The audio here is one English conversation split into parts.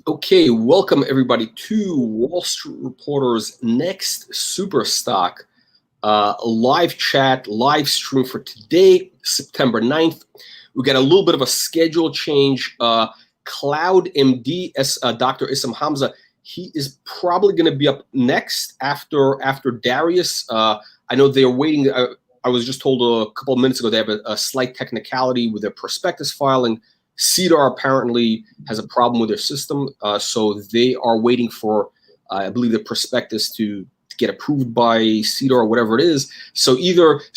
Okay, welcome everybody to Wall Street Reporter's next Super Stock live chat, live stream for today, September 9th. We got a little bit of a schedule change. CloudMD, Dr. Issam Hamza, he is probably going to be up next after Darius. I know they are waiting. I was just told a couple of minutes ago they have a slight technicality with their prospectus filing. CDAR apparently has a problem with their system, so they are waiting for, I believe, the prospectus to get approved by CDAR or whatever it is. So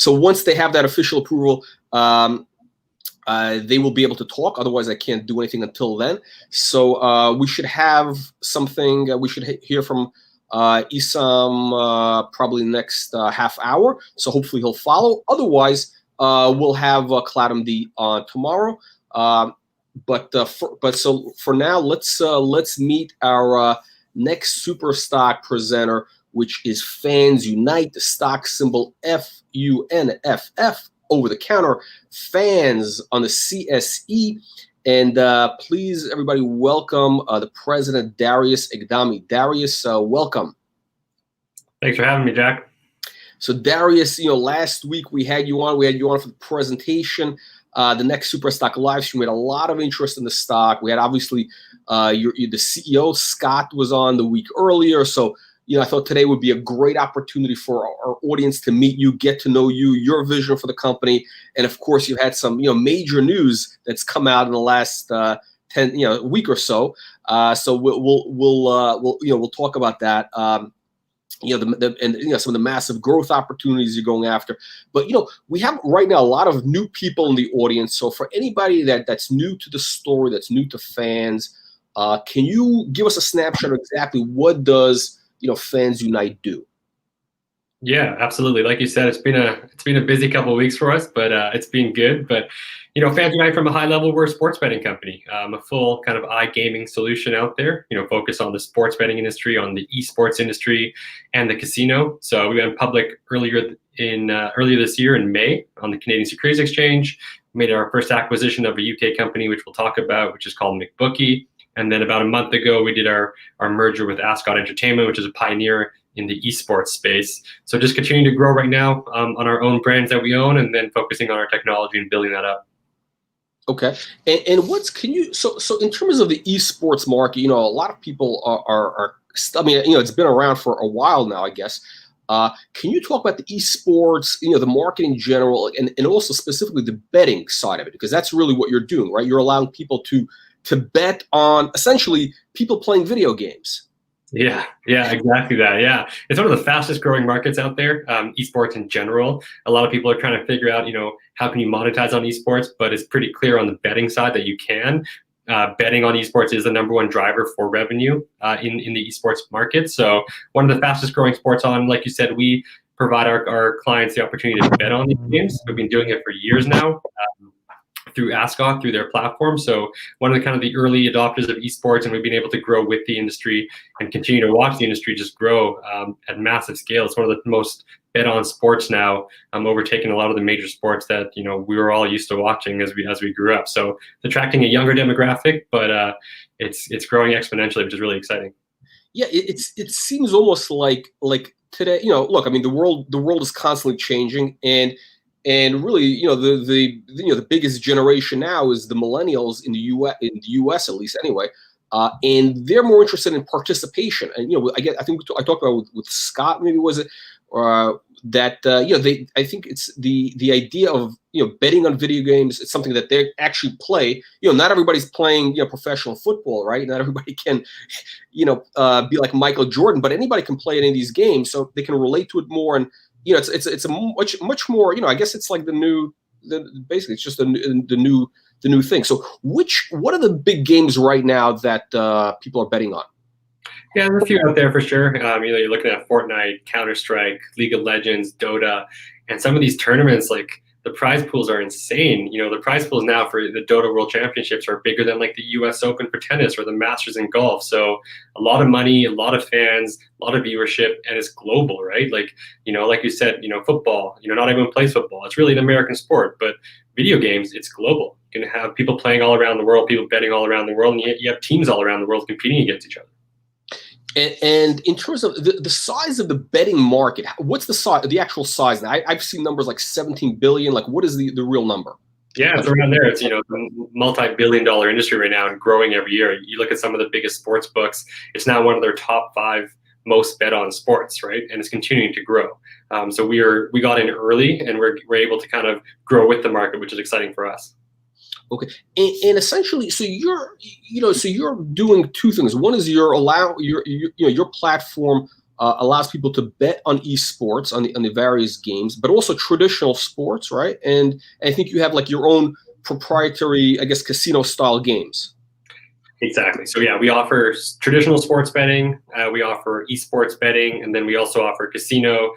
once they have that official approval, they will be able to talk. Otherwise, I can't do anything until then. So we should have something. We should hear from Issam probably next half hour. So hopefully he'll follow. Otherwise, we'll have CloudMD on tomorrow. But for now, let's meet our next super stock presenter, which is FansUnite, the stock symbol FUNFF, over the counter, fans on the CSE. And please, everybody, welcome the president, Darius Egdami. Darius, welcome. Thanks for having me, Jack. So Darius, last week we had you on. We had you on for the presentation. The next Super Stock live stream, we had a lot of interest in the stock. We had obviously the CEO, Scott, was on the week earlier. So, I thought today would be a great opportunity for our audience to meet you, get to know you, your vision for the company. And of course, you had some, major news that's come out in the last week or so. So we'll talk about that. Some of the massive growth opportunities you're going after. But, we have right now a lot of new people in the audience. So for anybody that's new to the story, that's new to fans, can you give us a snapshot of exactly what does, FansUnite do? Yeah, absolutely. Like you said, it's been a busy couple of weeks for us, but it's been good. But FansUnite, from a high level, we're a sports betting company, a full kind of iGaming solution out there. Focus on the sports betting industry, on the esports industry, and the casino. So we went public earlier this year in May on the Canadian Securities Exchange. We made our first acquisition of a UK company, which we'll talk about, which is called McBookie. And then about a month ago, we did our merger with Ascot Entertainment, which is a pioneer in the esports space. So just continuing to grow right now on our own brands that we own, and then focusing on our technology and building that up. Okay, and so in terms of the esports market, a lot of people are it's been around for a while now, I guess. Can you talk about the esports, the market in general, and also specifically the betting side of it, because that's really what you're doing, right? You're allowing people to bet on essentially people playing video games. Yeah, exactly that. Yeah, it's one of the fastest growing markets out there, esports in general. A lot of people are trying to figure out, how can you monetize on esports, but it's pretty clear on the betting side that you can. Betting on esports is the #1 driver for revenue in the esports market. So one of the fastest growing sports on, like you said, we provide our clients the opportunity to bet on these games. We've been doing it for years now. Through Ascot, through their platform. So one of the early adopters of esports, and we've been able to grow with the industry and continue to watch the industry just grow at massive scale. It's one of the most bet on sports now, overtaking a lot of the major sports that we were all used to watching as we grew up. So it's attracting a younger demographic, but it's growing exponentially, which is really exciting. Yeah, it seems almost like today. Look, I mean, the world is constantly changing, and really, the biggest generation now is the millennials in the U.S. at least anyway, and they're more interested in participation. And I think I talked about with Scott, maybe was it, that I think it's the idea of betting on video games. It's something that they actually play. Not everybody's playing professional football, right? Not everybody can be like Michael Jordan, but anybody can play any of these games, so they can relate to it more. And it's a much more, I guess it's like basically it's just the new thing. So what are the big games right now that people are betting on? Yeah, there's a few out there for sure. You're looking at Fortnite, Counter-Strike, League of Legends, Dota, and some of these tournaments, like the prize pools are insane. The prize pools now for the Dota World Championships are bigger than like the US Open for tennis or the Masters in golf. So a lot of money, a lot of fans, a lot of viewership, and it's global, right? Like you said, football, not everyone plays football. It's really an American sport, but video games, it's global. You're going to have people playing all around the world, people betting all around the world, and you have teams all around the world competing against each other. And in terms of the size of the betting market, what's the size, the actual size? I've seen numbers like 17 billion. Like, what is the real number? Yeah, it's around there. It's, a multi-billion-dollar industry right now and growing every year. You look at some of the biggest sports books, it's now one of their top 5 most bet on sports, right? And it's continuing to grow. So we got in early, and we're able to kind of grow with the market, which is exciting for us. Okay, and essentially, so you're doing 2 things. One is your platform allows people to bet on esports, on the various games, but also traditional sports, right? And I think you have like your own proprietary, I guess, casino style games. Exactly. So yeah, we offer traditional sports betting, we offer esports betting, and then we also offer casino.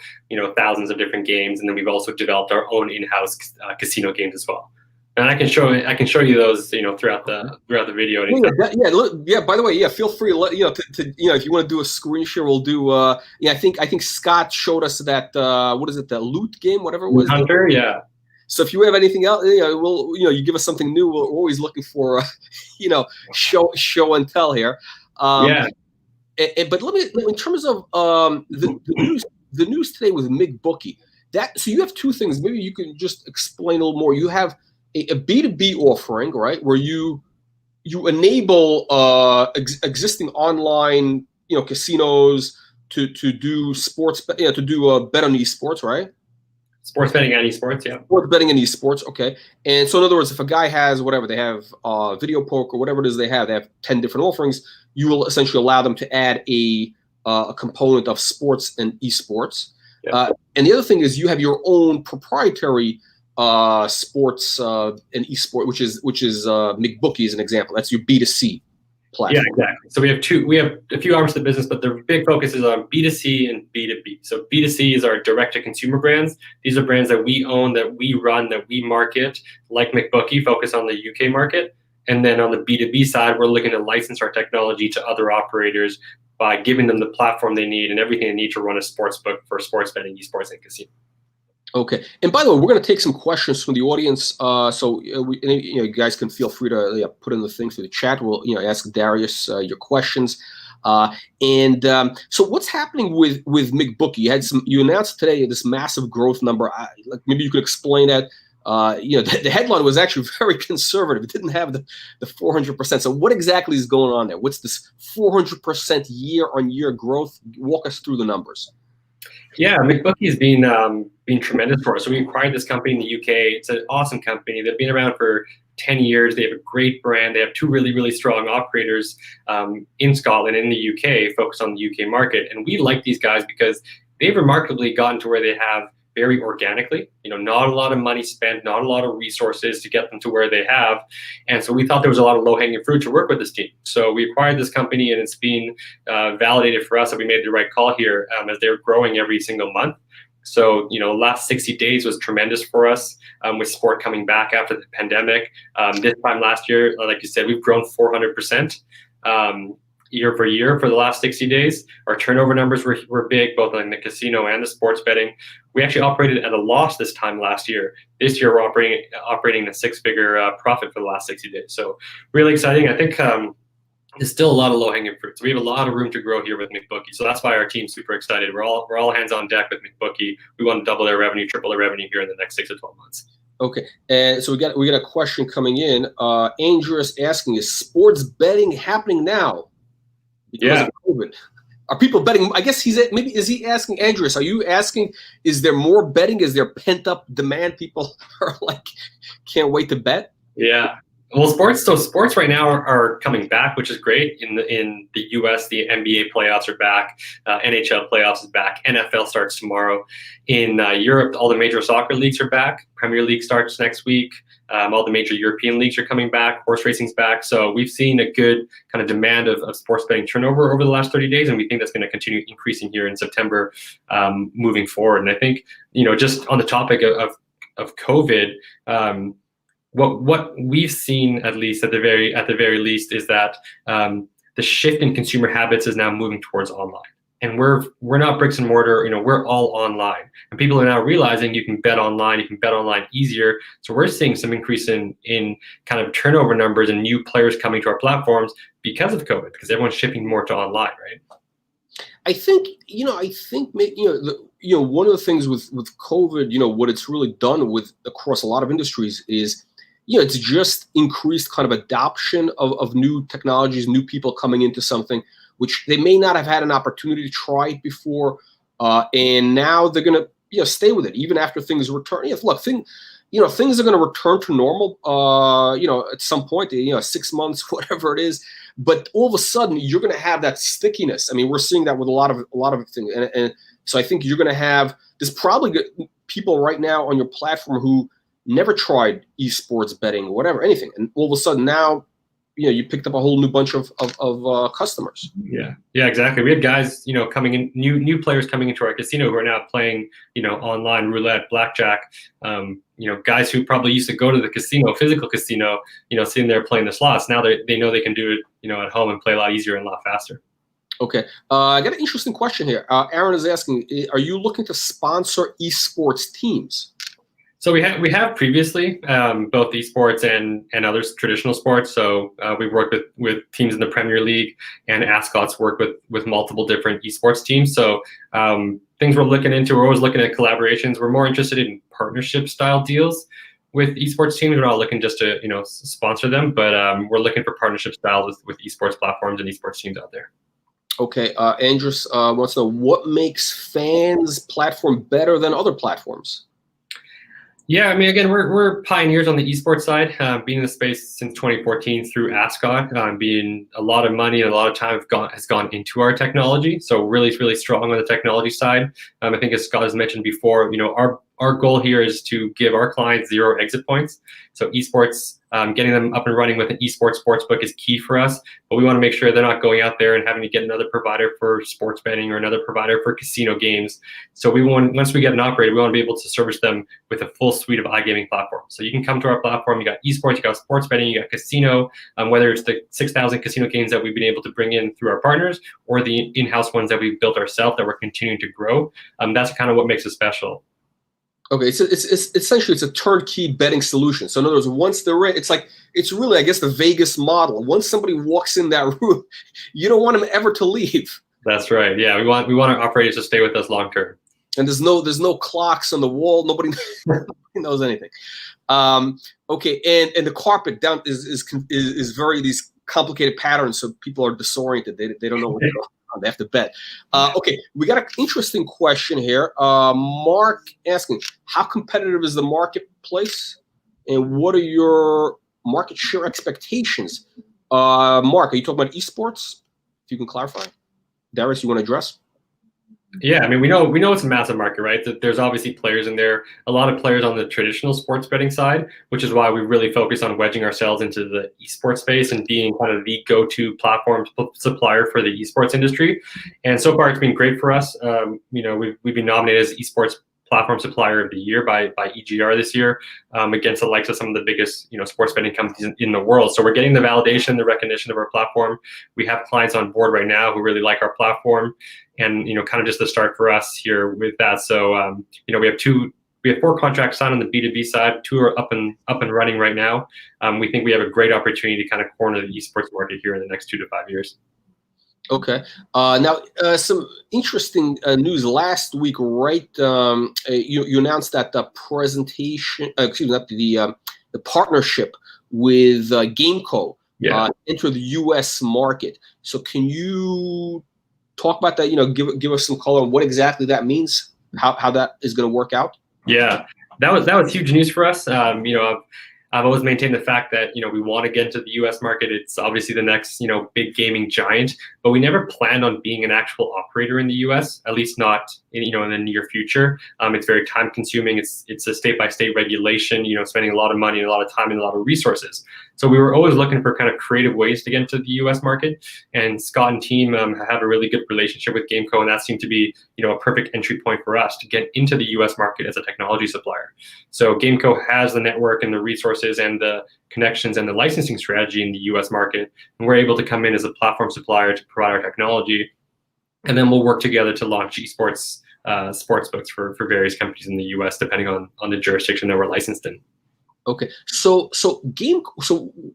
Thousands of different games, and then we've also developed our own in-house casino games as well. And I can show you those, throughout the video. By the way, feel free to let if you want to do a screen share, we'll do. I think Scott showed us that what is it, the loot game, whatever it was. Hunter, yeah. So if you have anything else, you give us something new. We're always looking for, show and tell here. But let me, in terms of the news today with McBookie. So you have 2 things. Maybe you can just explain a little more. You have a B2B offering, right, where you enable existing online casinos to do sports, to do bet on esports, right? Sports betting and esports, yeah. Sports betting and esports, okay. And so in other words, if a guy has whatever, they have video poker, whatever it is they have 10 different offerings, you will essentially allow them to add a component of sports and esports. Yeah. And the other thing is you have your own proprietary sports and esport, which is McBookie as an example. That's your B2C platform. Yeah, exactly. So we have a few arms to the business, but the big focus is on B2C and B2B. So B2C is our direct-to-consumer brands. These are brands that we own, that we run, that we market, like McBookie, focus on the UK market. And then on the B2B side, we're looking to license our technology to other operators by giving them the platform they need and everything they need to run a sports book for sports betting, esports, and casino. Okay, and by the way, we're going to take some questions from the audience. So you guys can feel free to put in the things through the chat. We'll ask Darius your questions. So what's happening with McBookie? You announced today this massive growth number. Maybe you could explain that. The headline was actually very conservative. It didn't have the 400%. So what exactly is going on there? What's this 400% year-on-year growth? Walk us through the numbers. Yeah, McBookie has been tremendous for us. So we acquired this company in the UK. It's an awesome company. They've been around for 10 years. They have a great brand. They have 2 really, really strong operators in Scotland and in the UK, focused on the UK market. And we like these guys because they've remarkably gotten to where they have very organically. Not a lot of money spent, not a lot of resources to get them to where they have. And so we thought there was a lot of low-hanging fruit to work with this team. So we acquired this company, and it's been validated for us that we made the right call here as they're growing every single month. So, last 60 days was tremendous for us with sport coming back after the pandemic. This time last year, like you said, we've grown 400%. Year over year for the last 60 days. Our turnover numbers were big, both on the casino and the sports betting. We actually operated at a loss this time last year. This year, we're operating a 6-figure profit for the last 60 days. So really exciting. I think there's still a lot of low-hanging fruit. So we have a lot of room to grow here with McBookie. So that's why our team's super excited. We're all hands on deck with McBookie. We want to double their revenue, triple their revenue here in the next 6 to 12 months. Okay, and so we got a question coming in. Andrew is asking, is sports betting happening now? Because of COVID. Are people betting? I guess is he asking, Andreas, are you asking, is there more betting? Is there pent up demand? People are like, can't wait to bet? Yeah. Well, sports right now are coming back, which is great. In the US, the NBA playoffs are back. NHL playoffs is back. NFL starts tomorrow. In Europe, all the major soccer leagues are back. Premier League starts next week. All the major European leagues are coming back. Horse racing's back. So we've seen a good kind of demand of sports betting turnover over the last 30 days, and we think that's going to continue increasing here in September moving forward. And I think, just on the topic of COVID, what we've seen, at least at the very least, is that the shift in consumer habits is now moving towards online. and we're not bricks and mortar. We're all online, and people are now realizing you can bet online. You can bet online easier. So we're seeing some increase in kind of turnover numbers and new players coming to our platforms because of COVID, because everyone's shifting more to online, right? I think one of the things with COVID, what it's really done with across a lot of industries is, it's just increased kind of adoption of new technologies, new people coming into something which they may not have had an opportunity to try it before, and now they're going to stay with it even after things return. Look, things are going to return to normal, at some point, 6 months, whatever it is. But all of a sudden, you're going to have that stickiness. I mean, we're seeing that with a lot of things, and so I think you're going to have there's probably people right now on your platform who never tried esports betting, whatever, anything, and all of a sudden now, you picked up a whole new bunch of customers. Yeah, exactly. We had guys, coming in, new players coming into our casino who are now playing, online roulette, blackjack. Guys who probably used to go to the casino, physical casino, sitting there playing the slots. Now they know they can do it, at home and play a lot easier and a lot faster. Okay, I got an interesting question here. Aaron is asking, are you looking to sponsor esports teams? So we have previously both esports and other traditional sports. So we've worked with teams in the Premier League, and Ascot's worked with multiple different esports teams. So things we're looking into, we're always looking at collaborations. We're more interested in partnership style deals with esports teams. We're not looking just to sponsor them, but we're looking for partnership style with esports platforms and esports teams out there. Okay, Andrews wants to know what makes Fans platform better than other platforms. Yeah, I mean, again, we're pioneers on the esports side, being in the space since 2014 through Ascot, being a lot of money and a lot of time has gone into our technology. So really, really strong on the technology side. I think as Scott has mentioned before, our goal here is to give our clients 0 exit points. So esports, getting them up and running with an esports sportsbook is key for us, but we want to make sure they're not going out there and having to get another provider for sports betting or another provider for casino games. So once we get an operator, we want to be able to service them with a full suite of iGaming platforms. So you can come to our platform, you got esports, you got sports betting, you got casino, whether it's the 6,000 casino games that we've been able to bring in through our partners or the in-house ones that we've built ourselves that we're continuing to grow. That's kind of what makes it special. Okay, so it's essentially a turnkey betting solution. So in other words, once they're in, it's really, I guess, the Vegas model. Once somebody walks in that room, you don't want them ever to leave. That's right. Yeah, we want our operators to stay with us long term. And there's no clocks on the wall. Nobody knows anything. Okay, and the carpet down is very these complicated patterns, so people are disoriented. They don't know what they're doing. They have to bet. Okay, we got an interesting question here. Mark asking, how competitive is the marketplace, and what are your market share expectations? Mark, are you talking about esports? If you can clarify. Darius, you want to address? Yeah, I mean, we know it's a massive market, right? There's obviously players in there, a lot of players on the traditional sports betting side, which is why we really focus on wedging ourselves into the esports space and being kind of the go-to platform supplier for the esports industry. And so far, it's been great for us. We've been nominated as esports platform supplier of the year by EGR this year, against the likes of some of the biggest sports betting companies in the world. So we're getting the validation, the recognition of our platform. We have clients on board right now who really like our platform, and kind of just the start for us here with that. So we have 4 contracts signed on the B2B side. 2 are up and running right now. We think we have a great opportunity to kind of corner the esports market here in the next 2 to 5 years. Okay. Now, some interesting news last week, right? You announced that the the partnership with Gameco enter the U.S. market. So, can you talk about that? Give us some color on what exactly that means, how that is going to work out. Yeah, that was huge news for us. I've always maintained the fact that we want to get into the U.S. market. It's obviously the next big gaming giant, but we never planned on being an actual operator in the U.S. At least not in the near future. It's very time consuming. It's a state by state regulation. Spending a lot of money and a lot of time and a lot of resources. So we were always looking for kind of creative ways to get into the U.S. market. And Scott and team have a really good relationship with Gameco, and that seemed to be a perfect entry point for us to get into the U.S. market as a technology supplier. So Gameco has the network and the resources and the connections and the licensing strategy in the U.S. market, and we're able to come in as a platform supplier to provide our technology and then we'll work together to launch esports sportsbooks for various companies in the U.S. depending on the jurisdiction that we're licensed in. Okay, so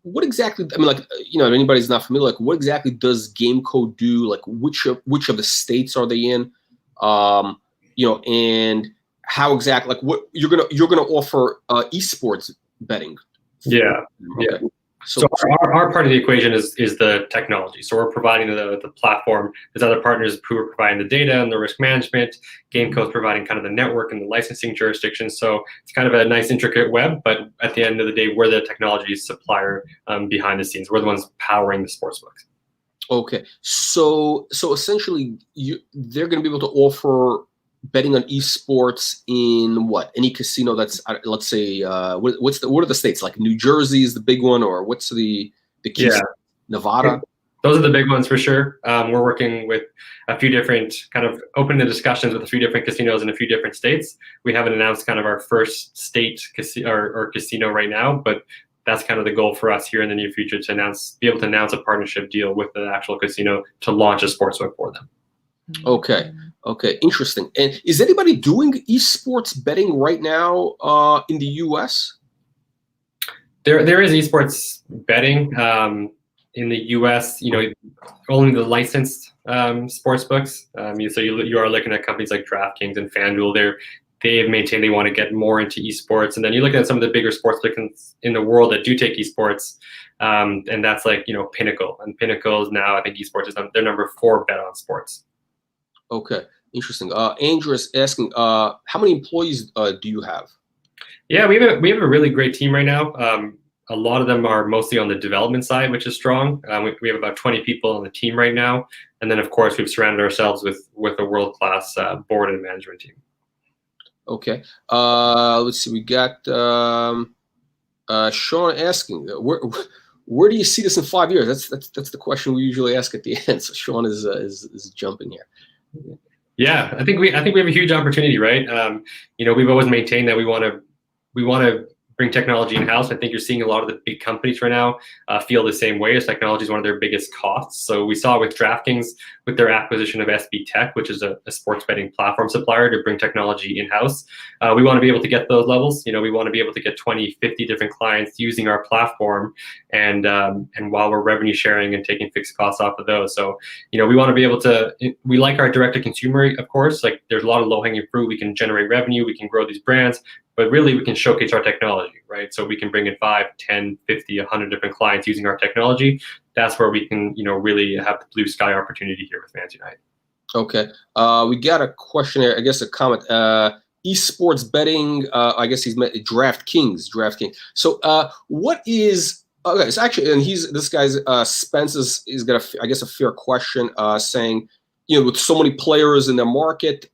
what exactly? I mean, like, if anybody's not familiar, like, what exactly does Gameco do? Like, which of the states are they in? And how exactly? Like, what you're gonna offer esports betting? Yeah, okay. Yeah. So our part of the equation is the technology. So we're providing the platform. There's other partners who are providing the data and the risk management. Gameco is providing kind of the network and the licensing jurisdiction. So it's kind of a nice intricate web, but at the end of the day, we're the technology supplier behind the scenes. We're the ones powering the sportsbooks. Okay, so essentially, they're going to be able to offer betting on esports in what? Any casino that's, let's say, what are the states? Like New Jersey is the big one, or what's the key? Yeah. Nevada? Those are the big ones for sure. We're working with a few different, kind of open to discussions with a few different casinos in a few different states. We haven't announced kind of our first state casino right now, but that's kind of the goal for us here in the near future, to be able to announce a partnership deal with the actual casino to launch a sportsbook for them. Okay, interesting. And is anybody doing esports betting right now in the U.S.? There is esports betting in the U.S. Only the licensed sports books. So you are looking at companies like DraftKings and FanDuel. They have maintained they want to get more into esports, and then you look at some of the bigger sports books in the world that do take esports, and that's like Pinnacle. And Pinnacle is now, I think esports is their number 4 bet on sports. Okay, interesting. Andrew is asking, how many employees do you have? Yeah, we have a really great team right now. A lot of them are mostly on the development side, which is strong. We have about 20 people on the team right now, and then of course we've surrounded ourselves with a world-class board and management team. Okay, let's see. We got Sean asking, where do you see this in 5 years? That's the question we usually ask at the end. So Sean is jumping here. Yeah, I think we have a huge opportunity, right? We've always maintained that we want to bring technology in-house. I think you're seeing a lot of the big companies right now feel the same way, as technology is one of their biggest costs. So we saw with DraftKings, with their acquisition of SB Tech, which is a sports betting platform supplier, to bring technology in-house. We want to be able to get those levels. We want to be able to get 20, 50 different clients using our platform, and while we're revenue sharing and taking fixed costs off of those. So, we want to be able to, we like our direct-to-consumer, of course. Like, there's a lot of low-hanging fruit. We can generate revenue, we can grow these brands, but really we can showcase our technology, right? So we can bring in 5, 10, 50, 100 different clients using our technology. That's where we can, really have the blue sky opportunity here with FansUnite. Okay, we got a question here, I guess a comment. Esports betting, I guess he's met DraftKings. So what is, okay, so actually, and this guy's Spence is got I guess a fair question, saying, with so many players in the market,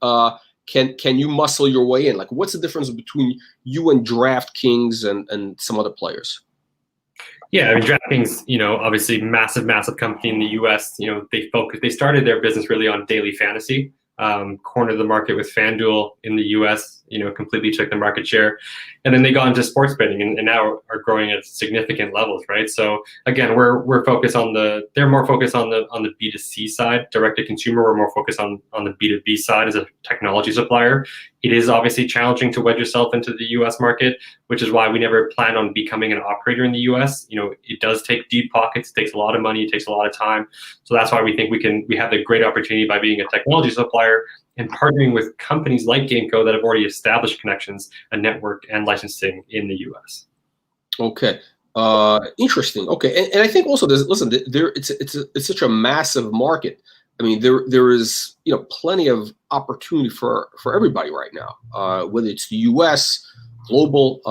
can you muscle your way in? Like, what's the difference between you and DraftKings and some other players? Yeah, I mean, DraftKings, obviously massive company in the US. They started their business really on daily fantasy, cornered the market with FanDuel in the US, completely took the market share. And then they got into sports betting and now are growing at significant levels, right? So again, we're focused on they're more focused on the B2C side, direct to consumer. We're more focused on the B2B side as a technology supplier. It is obviously challenging to wedge yourself into the US market, which is why we never plan on becoming an operator in the US. It does take deep pockets, it takes a lot of money, it takes a lot of time. So that's why we think we have the great opportunity by being a technology supplier and partnering with companies like Gameco that have already established connections, a network, and licensing in the US. Okay, interesting. Okay, and I think also it's such a massive market. I mean, there is plenty of opportunity for everybody right now, whether it's the U.S., global.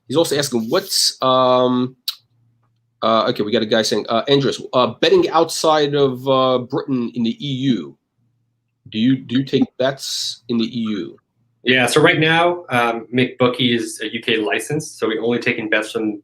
He's also asking what's okay. We got a guy saying, Andres, betting outside of Britain in the EU. Do you take bets in the EU? Yeah. So right now, McBookie is a UK license, so we only taking bets from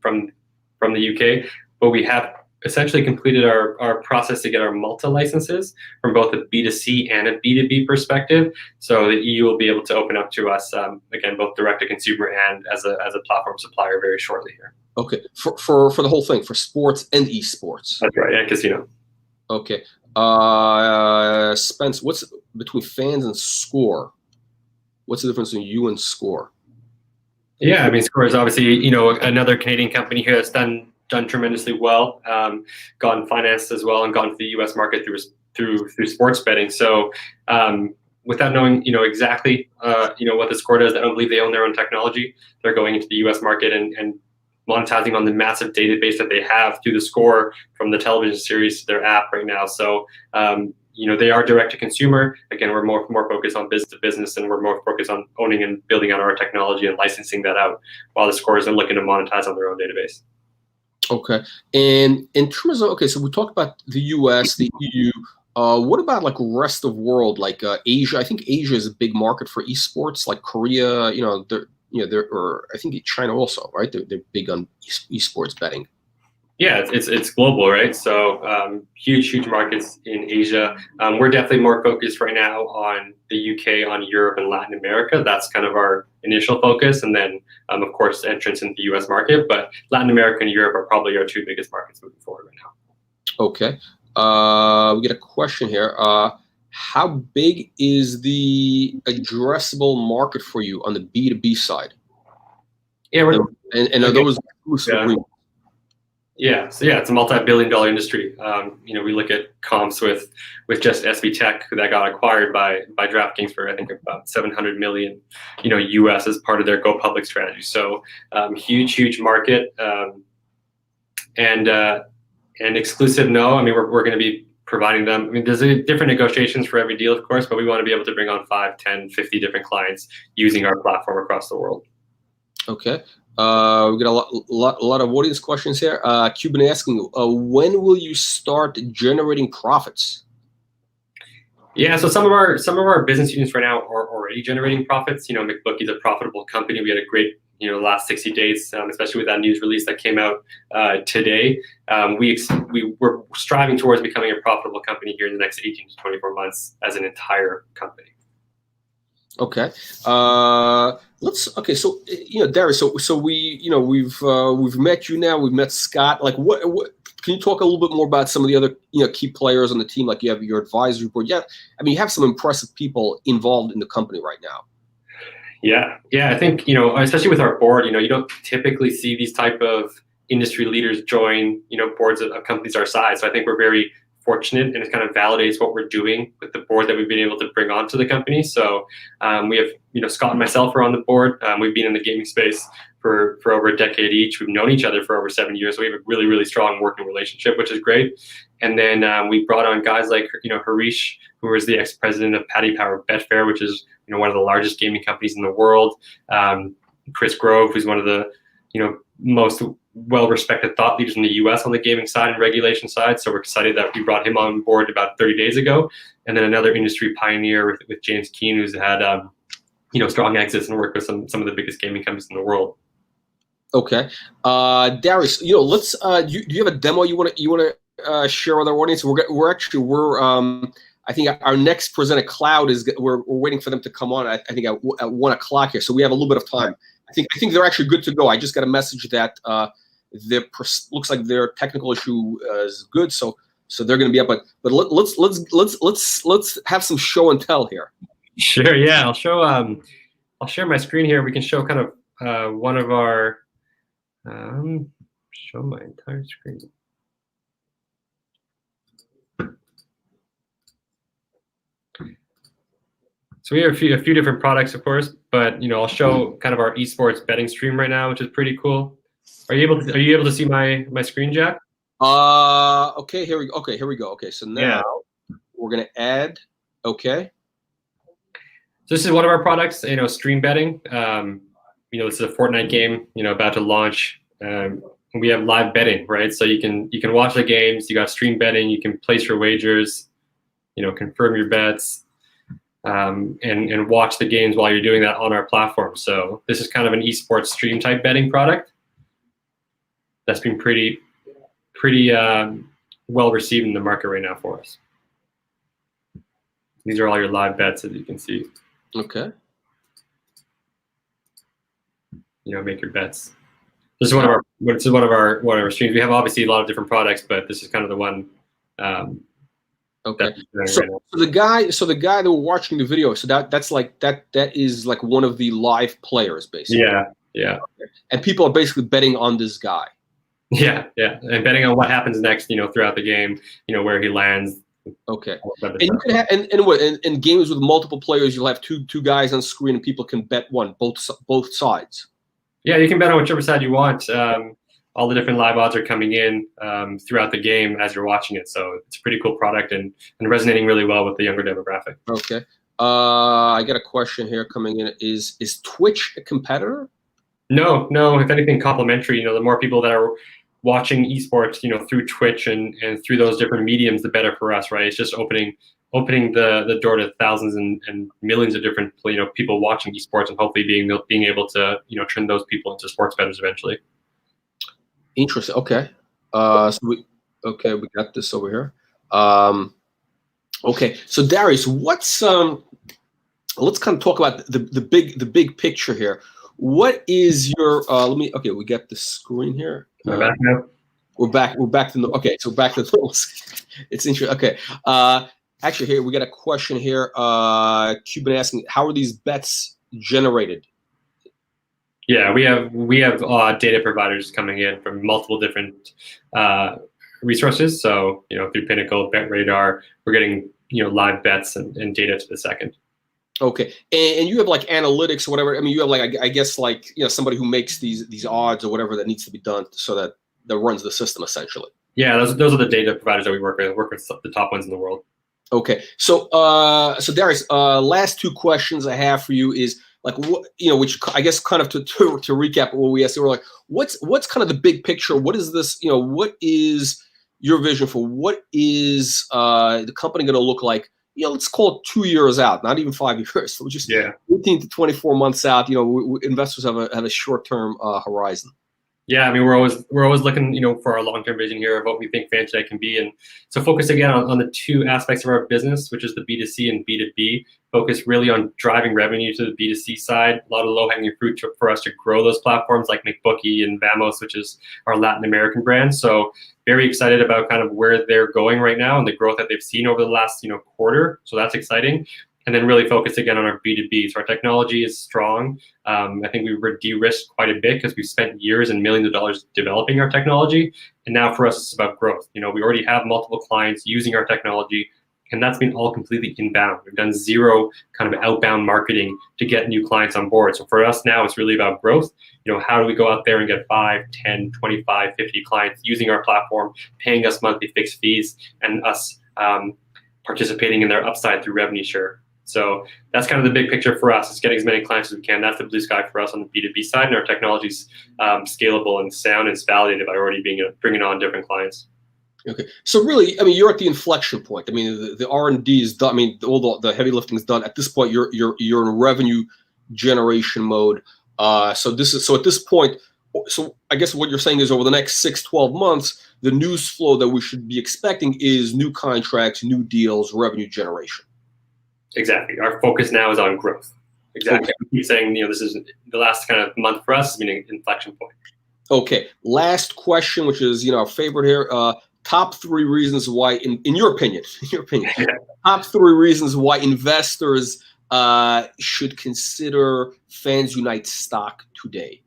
the UK, but we have essentially completed our process to get our Malta licenses from both a B2C and a B2B perspective. So the EU will be able to open up to us, again, both direct to consumer and as a platform supplier very shortly here. Okay, for the whole thing, for sports and esports. That's right, and casino. Okay, Spence, what's between fans and score? What's the difference between you and score? Yeah, I mean, Score is obviously, another Canadian company here that's done tremendously well, gotten financed as well, and gone to the U.S. market through sports betting. So, without knowing, exactly, what the Score does, I don't believe they own their own technology. They're going into the U.S. market and monetizing on the massive database that they have through the Score from the television series to their app right now. So, they are direct to consumer. Again, we're more focused on business to business, and we're more focused on owning and building out our technology and licensing that out, while the Scores are looking to monetize on their own database. Okay. And in terms of, so we talked about the US, the EU. What about like rest of world, like Asia? I think Asia is a big market for esports, like Korea, or I think China also, right? They're big on esports betting. Yeah, it's global, right? So huge markets in Asia. We're definitely more focused right now on the UK, on Europe, and Latin America. That's kind of our initial focus, and then of course entrance into the US market. But Latin America and Europe are probably our two biggest markets moving forward right now. Okay. We get a question here. How big is the addressable market for you on the B2B side? Yeah, and are those exclusive agreements? Yeah, so it's a multi-billion-dollar industry. We look at comps with just SV Tech that got acquired by DraftKings for I think about $700 million, US as part of their go public strategy. So huge market, and exclusive. No, I mean we're going to be providing them. I mean there's different negotiations for every deal, of course, but we want to be able to bring on 5, 10, 50 different clients using our platform across the world. Okay. We got a lot of audience questions here. Cuban asking, when will you start generating profits? Yeah, so some of our business units right now are already generating profits. McBookie's a profitable company. We had a great last 60 days, especially with that news release that came out today. We're striving towards becoming a profitable company here in the next 18 to 24 months as an entire company. Okay. So Darius, so we've met you now, we've met Scott. Like what can you talk a little bit more about some of the other key players on the team? Like you have your advisory board. Yeah, I mean you have some impressive people involved in the company right now. Yeah, I think especially with our board, you don't typically see these type of industry leaders join boards of companies our size. So I think we're very fortunate, and it kind of validates what we're doing with the board that we've been able to bring onto the company. So we have Scott and myself are on the board. We've been in the gaming space for over a decade each. We've known each other for over 7 years, so we have a really strong working relationship, which is great. And then we brought on guys like Harish, who was the ex-president of Paddy Power Betfair, which is one of the largest gaming companies in the world. Chris Grove, who's one of the most well-respected thought leaders in the U.S. on the gaming side and regulation side. So we're excited that we brought him on board about 30 days ago. And then another industry pioneer with James Keane, who's had strong exits and worked with some of the biggest gaming companies in the world. Okay, Darius, let's. Do you have a demo you want to share with our audience? I think our next presenter, Cloud, we're waiting for them to come on. I think at 1 o'clock here, so we have a little bit of time. I think they're actually good to go. I just got a message that looks like their technical issue is good, so they're going to be up. But let's have some show and tell here. Sure. Yeah, I'll share my screen here. We can show kind of one of our show my entire screen. So we have a few different products, of course, but I'll show kind of our esports betting stream right now, which is pretty cool. Are you able to see my screen, Jack? Okay, here we go. Okay, so now we're gonna add. Okay. So this is one of our products, stream betting. This is a Fortnite game, about to launch. We have live betting, right? So you can watch the games. You got stream betting. You can place your wagers. Confirm your bets. And watch the games while you're doing that on our platform. So this is kind of an esports stream type betting product that's been pretty well received in the market right now for us. These are all your live bets, as you can see. Okay. Make your bets. This is one of our streams. We have obviously a lot of different products, but this is kind of the one Okay. That's So, right now. so the guy that we're watching the video, so that's like that is like one of the live players basically. Yeah, yeah. And people are basically betting on this guy. Yeah, yeah, and betting on what happens next, throughout the game, where he lands. Okay. all that And you stuff. can have and what in games with multiple players, you'll have two guys on screen, and people can bet both sides. Yeah, you can bet on whichever side you want. All the different live odds are coming in throughout the game as you're watching it, so it's a pretty cool product and resonating really well with the younger demographic. Okay. I got a question here coming in. Is Twitch a competitor? No, no. If anything, complementary. The more people that are watching esports, through Twitch and through those different mediums, the better for us, right? It's just opening the door to thousands and millions of different people watching esports, and hopefully being able to turn those people into sports bettors eventually. Interesting. Okay. So we got this over here. Okay. So Darius, what's let's kind of talk about the big picture here. What is your okay, we got the screen here. Am I back now? We're back to the okay, so back to the it's interesting. Okay. Actually here we got a question here. Cuban asking, how are these bets generated? Yeah, we have data providers coming in from multiple different resources. So through Pinnacle, BetRadar, we're getting live bets and data to the second. Okay, and you have like analytics or whatever. I mean, you have like I guess like somebody who makes these odds or whatever that needs to be done so that runs the system essentially. Yeah, those are the data providers that we work with. We work with the top ones in the world. Okay, so so Darius, last two questions I have for you is like what which I guess kind of to recap what we asked. We're like, what's kind of the big picture? What is this? What is your vision for what is the company going to look like? Let's call it 2 years out, not even 5 years. So just 18 to 24 months out. Investors have a short-term horizon. Yeah, I mean, we're always looking, for our long-term vision here of what we think FansUnite can be, and so focus again on the two aspects of our business, which is the B2C and B2B. Focus really on driving revenue to the B2C side. A lot of low-hanging fruit for us to grow those platforms like McBookie and Vamos, which is our Latin American brand. So very excited about kind of where they're going right now and the growth that they've seen over the last quarter. So that's exciting. And then really focus again on our B2B. So our technology is strong. I think we were de-risked quite a bit because we've spent years and millions of dollars developing our technology. And now for us, it's about growth. We already have multiple clients using our technology, and that's been all completely inbound. We've done zero kind of outbound marketing to get new clients on board. So for us now, it's really about growth. How do we go out there and get 5, 10, 25, 50 clients using our platform, paying us monthly fixed fees, and us participating in their upside through revenue share. So that's kind of the big picture for us, is getting as many clients as we can. That's the blue sky for us on the B2B side, and our technology's scalable and sound, and it's validated by already bringing on different clients. Okay, so really, I mean, you're at the inflection point. I mean, the R&D is done. I mean, all the heavy lifting is done. At this point, you're in revenue generation mode. So at this point, so I guess what you're saying is over the next 6-12 months, the news flow that we should be expecting is new contracts, new deals, revenue generation. Exactly. Our focus now is on growth. Exactly. Okay. We keep saying, this is the last kind of month for us has been an inflection point. Okay. Last question, which is, our favorite here. Top 3 reasons why, in your opinion, top 3 reasons why investors should consider FansUnite stock today.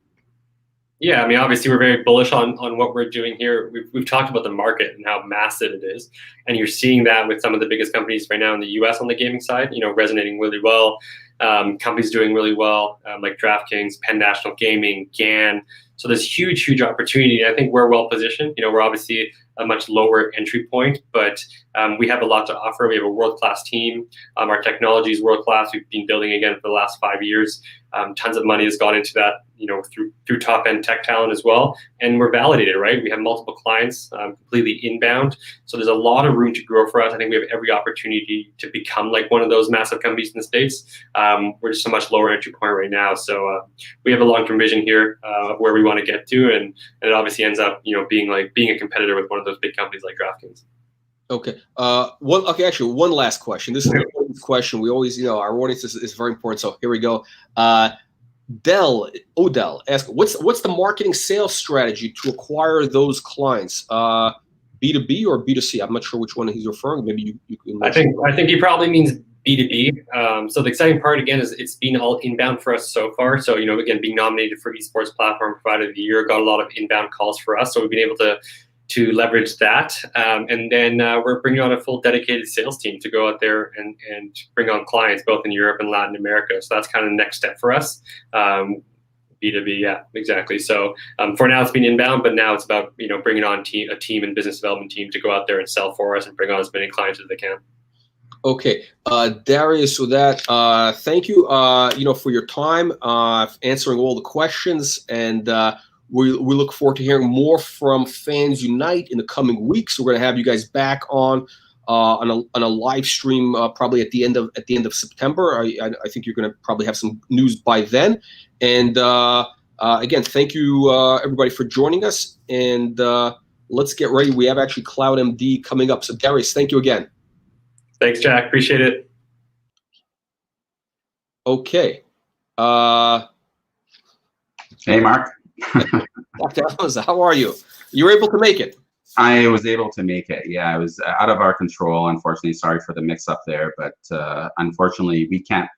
Yeah, I mean, obviously we're very bullish on what we're doing here. We've talked about the market and how massive it is, and you're seeing that with some of the biggest companies right now in the U.S. on the gaming side, resonating really well. Companies doing really well, like DraftKings, Penn National Gaming, GAN. So there's huge opportunity. I think we're well positioned. We're obviously a much lower entry point, but we have a lot to offer. We have a world-class team. Our technology is world-class. We've been building again for the last 5 years. Tons of money has gone into that, through top-end tech talent as well. And we're validated, right? We have multiple clients, completely inbound. So there's a lot of room to grow for us. I think we have every opportunity to become like one of those massive companies in the States. We're just a much lower entry point right now. So we have a long-term vision here of where we want to get to, and it obviously ends up, being a competitor with one of those big companies like DraftKings. Okay. Actually, one last question. This is an important question. We always, our audience is very important. So here we go. Odell asked, what's the marketing sales strategy to acquire those clients? B2B or B2C? I'm not sure which one he's referring. Maybe you can. I think he probably means B2B. So the exciting part again is it's been all inbound for us so far. So again, being nominated for Esports Platform Provider of the Year got a lot of inbound calls for us. So we've been able to leverage that, and then we're bringing on a full dedicated sales team to go out there and bring on clients both in Europe and Latin America. So that's kind of the next step for us. B2B, yeah, exactly. So for now it's been inbound, but now it's about bringing on a team and business development team to go out there and sell for us and bring on as many clients as they can. Okay, Darius, with that, thank you, for your time, answering all the questions, and we look forward to hearing more from FansUnite in the coming weeks. We're going to have you guys back on a live stream probably at the end of September. I think you're going to probably have some news by then. And again, thank you everybody for joining us. And let's get ready. We have actually CloudMD coming up. So Darius, thank you again. Thanks, Jack. Appreciate it. Okay. Hey, Mark. Dr. Hamza, how are you? You were able to make it. I was able to make it. Yeah, it was out of our control. Unfortunately, sorry for the mix-up there, but unfortunately, we can't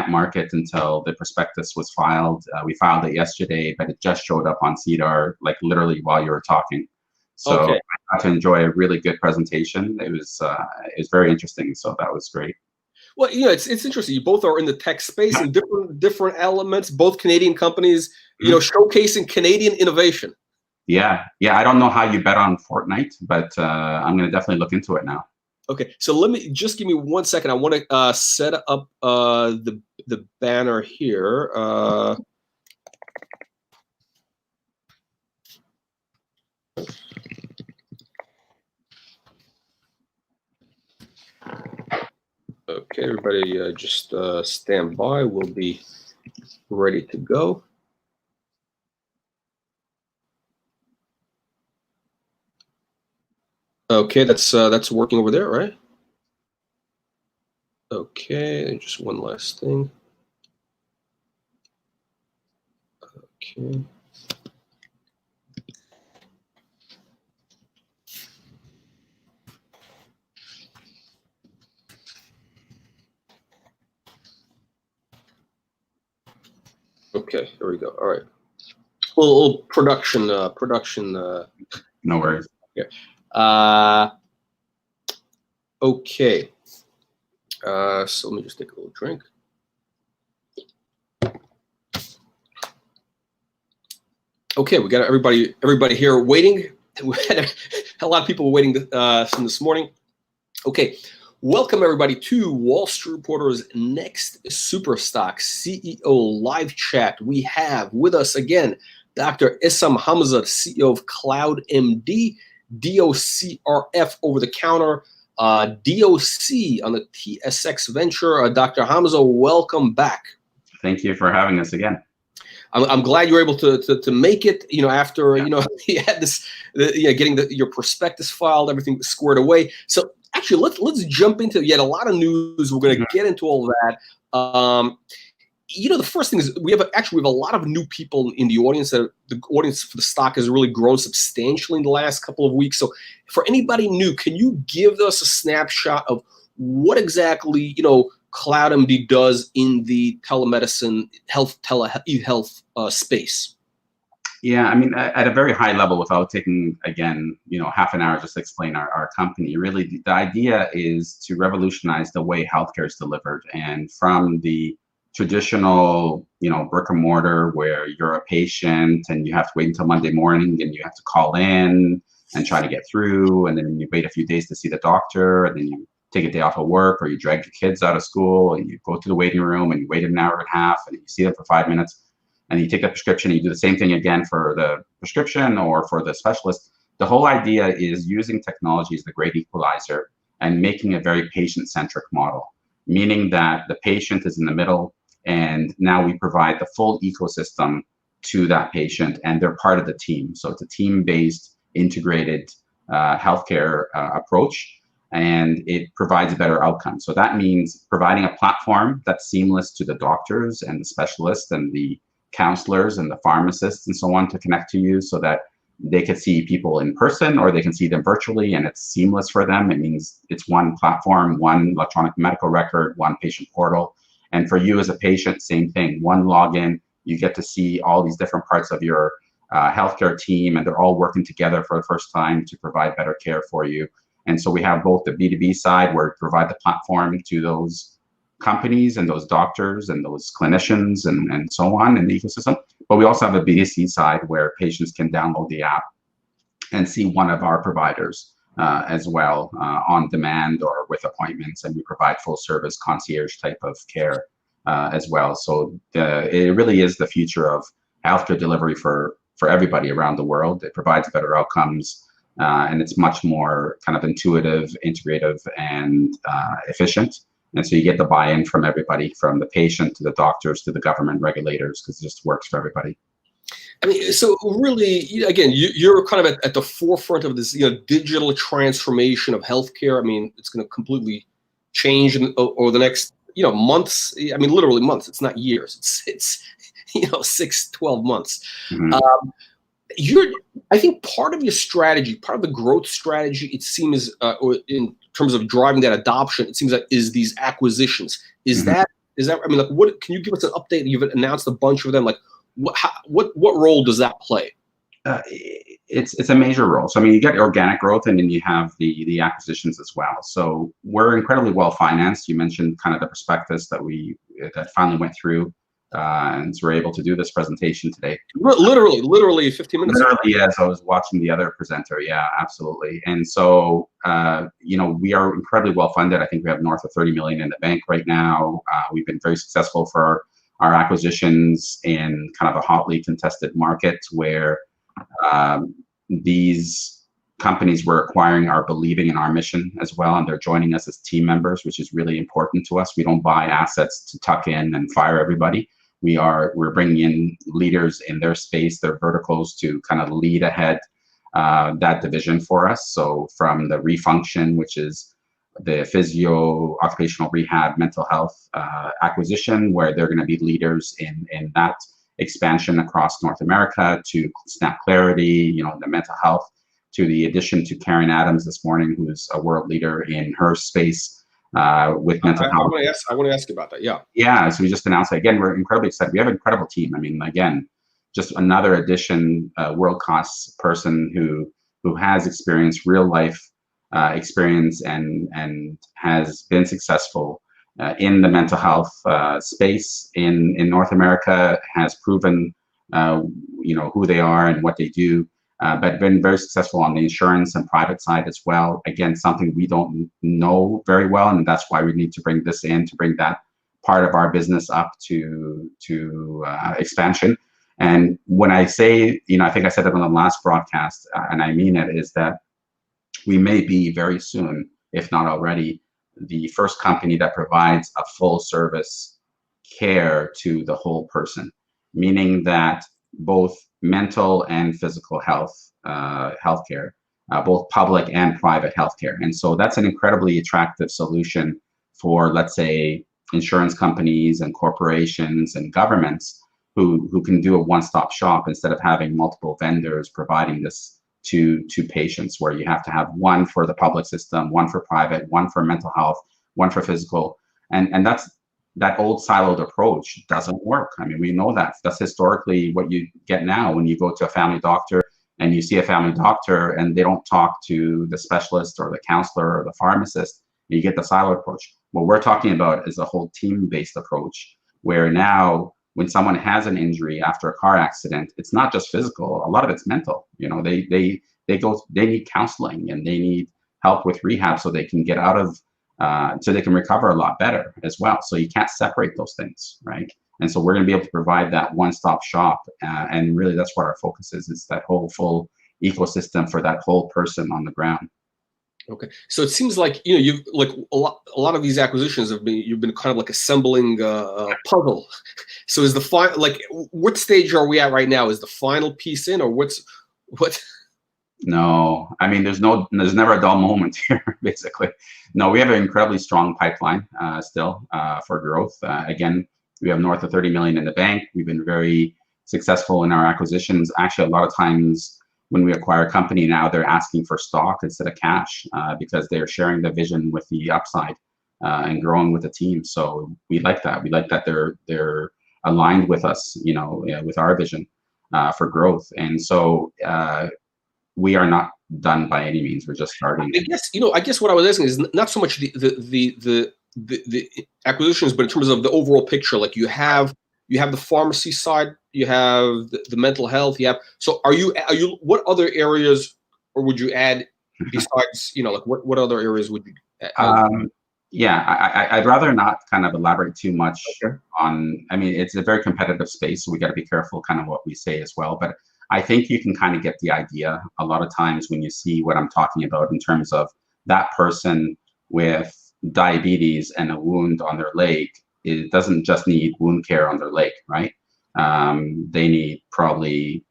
market until the prospectus was filed. We filed it yesterday, but it just showed up on CDAR like literally while you were talking. So okay. I got to enjoy a really good presentation. It was very interesting. So that was great. Well, it's interesting. You both are in the tech space in different elements. Both Canadian companies, showcasing Canadian innovation. Yeah. I don't know how you bet on Fortnite, but I'm going to definitely look into it now. Okay, so give me 1 second. I want to set up the banner here. Okay, everybody, just stand by. We'll be ready to go. Okay, that's working over there, right? Okay, and just one last thing. Okay. Okay, here we go. All right. A little production. No worries. Yeah. Okay. So let me just take a little drink. Okay, we got everybody here waiting. We had a lot of people waiting from this morning. Okay, welcome everybody to Wall Street Reporter's next Superstock CEO live chat. We have with us again Dr. Issam Hamza, CEO of CloudMD, DOCRF over the counter, DOC on the TSX venture. Dr. Hamza, welcome back. Thank you for having us again. I'm glad you were able to make it. After you had this, getting your prospectus filed, everything squared away. So actually, let's jump into yet a lot of news. We're going to get into all that. The first thing is we have a lot of new people in the audience. The audience for the stock has really grown substantially in the last couple of weeks. So for anybody new, can you give us a snapshot of what exactly CloudMD does in the telemedicine e-health space? Yeah, I mean, at a very high level, without taking, again, half an hour just to explain our company, really the idea is to revolutionize the way healthcare is delivered. And from the traditional, brick and mortar where you're a patient and you have to wait until Monday morning and you have to call in and try to get through, and then you wait a few days to see the doctor, and then you take a day off of work, or you drag your kids out of school and you go to the waiting room and you wait an hour and a half and you see them for 5 minutes and you take a prescription and you do the same thing again for the prescription or for the specialist. The whole idea is using technology as the great equalizer and making a very patient-centric model, meaning that the patient is in the middle and now we provide the full ecosystem to that patient and they're part of the team. So it's a team-based, integrated healthcare approach, and it provides a better outcome. So that means providing a platform that's seamless to the doctors and the specialists and the counselors and the pharmacists and so on to connect to you, so that they could see people in person or they can see them virtually, and it's seamless for them. It means it's one platform, one electronic medical record, one patient portal. And for you as a patient, same thing, one login. You get to see all these different parts of your healthcare team, and they're all working together for the first time to provide better care for you. And so we have both the B2B side, where we provide the platform to those companies and those doctors and those clinicians and so on in the ecosystem. But we also have a B2C side where patients can download the app and see one of our providers as well on demand or with appointments, and we provide full service concierge type of care as well. So it really is the future of healthcare delivery for everybody around the world. It provides better outcomes, and it's much more kind of intuitive, integrative, and efficient. And so you get the buy-in from everybody, from the patient to the doctors to the government regulators, because it just works for everybody. I mean, so really, again, you're kind of at the forefront of this, digital transformation of healthcare. I mean, it's going to completely change over the next, months. I mean, literally months. It's not years. It's 6, 12 months. Mm-hmm. I think part of your strategy, part of the growth strategy, it seems, or in terms of driving that adoption, it seems like is these acquisitions. Is mm-hmm. that? I mean, like, what can you give us an update? You've announced a bunch of them. Like, what role does that play? It's a major role. So I mean, you get organic growth, and then you have the acquisitions as well. So we're incredibly well financed. You mentioned kind of the prospectus that finally went through. And so we're able to do this presentation today. Literally 15 minutes. Literally, yes. I was watching the other presenter. Yeah, absolutely. And so, we are incredibly well funded. I think we have north of 30 million in the bank right now. We've been very successful for our acquisitions in kind of a hotly contested market where these companies we're acquiring are believing in our mission as well, and they're joining us as team members, which is really important to us. We don't buy assets to tuck in and fire everybody. We're bringing in leaders in their space, their verticals, to kind of lead ahead that division for us. So from the refunction, which is the physio, occupational rehab, mental health acquisition, where they're going to be leaders in that expansion across North America, to Snap Clarity, the mental health, to the addition to Karen Adams this morning, who's a world leader in her space. With mental health. I want to ask you about that. Yeah. Yeah. So we just announced that. Again, we're incredibly excited. We have an incredible team. I mean, again, just another addition, world-class person who has experience, real life experience, and has been successful in the mental health space in North America, has proven who they are and what they do. But been very successful on the insurance and private side as well. Again, something we don't know very well, and that's why we need to bring this in, to bring that part of our business up to expansion. And when I say, I think I said it on the last broadcast, and I mean it, is that we may be very soon, if not already, the first company that provides a full service care to the whole person, meaning that both mental and physical health, healthcare, both public and private healthcare. And so that's an incredibly attractive solution for, let's say, insurance companies and corporations and governments who can do a one-stop shop instead of having multiple vendors providing this to patients, where you have to have one for the public system, one for private, one for mental health, one for physical. And that old siloed approach doesn't work. I mean, we know that's historically what you get now when you go to a family doctor and you see a family doctor and they don't talk to the specialist or the counselor or the pharmacist, and you get the siloed approach. What we're talking about is a whole team-based approach, where now when someone has an injury after a car accident, it's not just physical, a lot of it's mental. They need counseling, and they need help with rehab so they can get out of so they can recover a lot better as well. So you can't separate those things, right? And so we're going to be able to provide that one-stop shop, and really that's what our focus is that whole full ecosystem for that whole person on the ground. Okay, so it seems like you've like a lot of these acquisitions you've been kind of like assembling a puzzle. So is the final, like, what stage are we at right now? Is the final piece in, or what? No, I mean, there's never a dull moment here, basically. No, we have an incredibly strong pipeline still for growth. Again, we have north of 30 million in the bank. We've been very successful in our acquisitions. Actually, a lot of times when we acquire a company now, they're asking for stock instead of cash because they're sharing the vision with the upside and growing with the team. So we like that. We like that they're aligned with us, with our vision for growth. And so we are not done by any means. We're just starting. I guess what I was asking is not so much the acquisitions, but in terms of the overall picture. Like you have the pharmacy side, you have the mental health, so are you what other areas, or would you add besides, like what other areas would you add? I'd rather not kind of elaborate too much Okay. on, I mean, it's a very competitive space, so we got to be careful kind of what we say as well. But I think you can kind of get the idea a lot of times when you see what I'm talking about in terms of that person with diabetes and a wound on their leg. It doesn't just need wound care on their leg, right? They need probably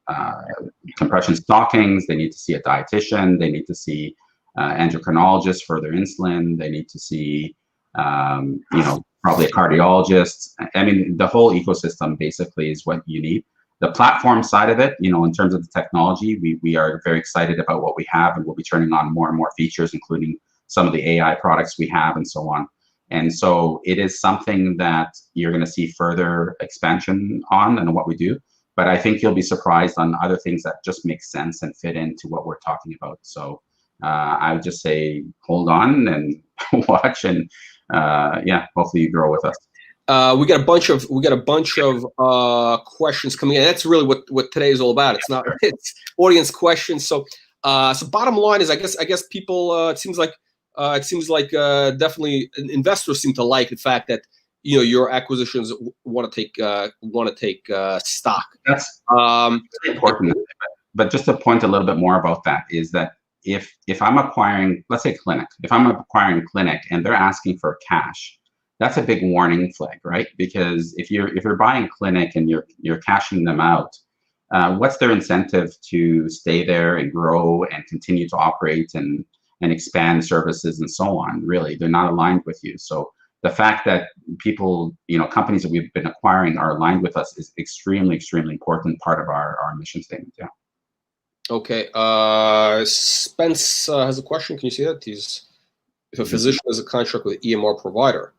compression stockings. They need to see a dietitian. They need to see endocrinologist for their insulin. They need to see, probably a cardiologist. I mean, the whole ecosystem basically is what you need. The platform side of it, in terms of the technology, we are very excited about what we have, and we'll be turning on more and more features, including some of the AI products we have and so on. And so it is something that you're going to see further expansion on and what we do. But I think you'll be surprised on other things that just make sense and fit into what we're talking about. So I would just say, hold on and watch, and hopefully you grow with us. We got a bunch of questions coming in. That's really what today is all about. It's audience questions. So bottom line is, I guess people, it seems like definitely investors seem to like the fact that your acquisitions want to take stock. That's important. But just to point a little bit more about that is that if I'm acquiring, let's say clinic, if I'm acquiring clinic and they're asking for cash, that's a big warning flag, right? Because if you're buying clinic and you're cashing them out, what's their incentive to stay there and grow and continue to operate and expand services and so on? Really, they're not aligned with you. So the fact that people, companies that we've been acquiring are aligned with us is extremely, extremely important part of our mission statement. Yeah. Okay. Spence has a question. Can you see that? If a physician has a contract with EMR provider.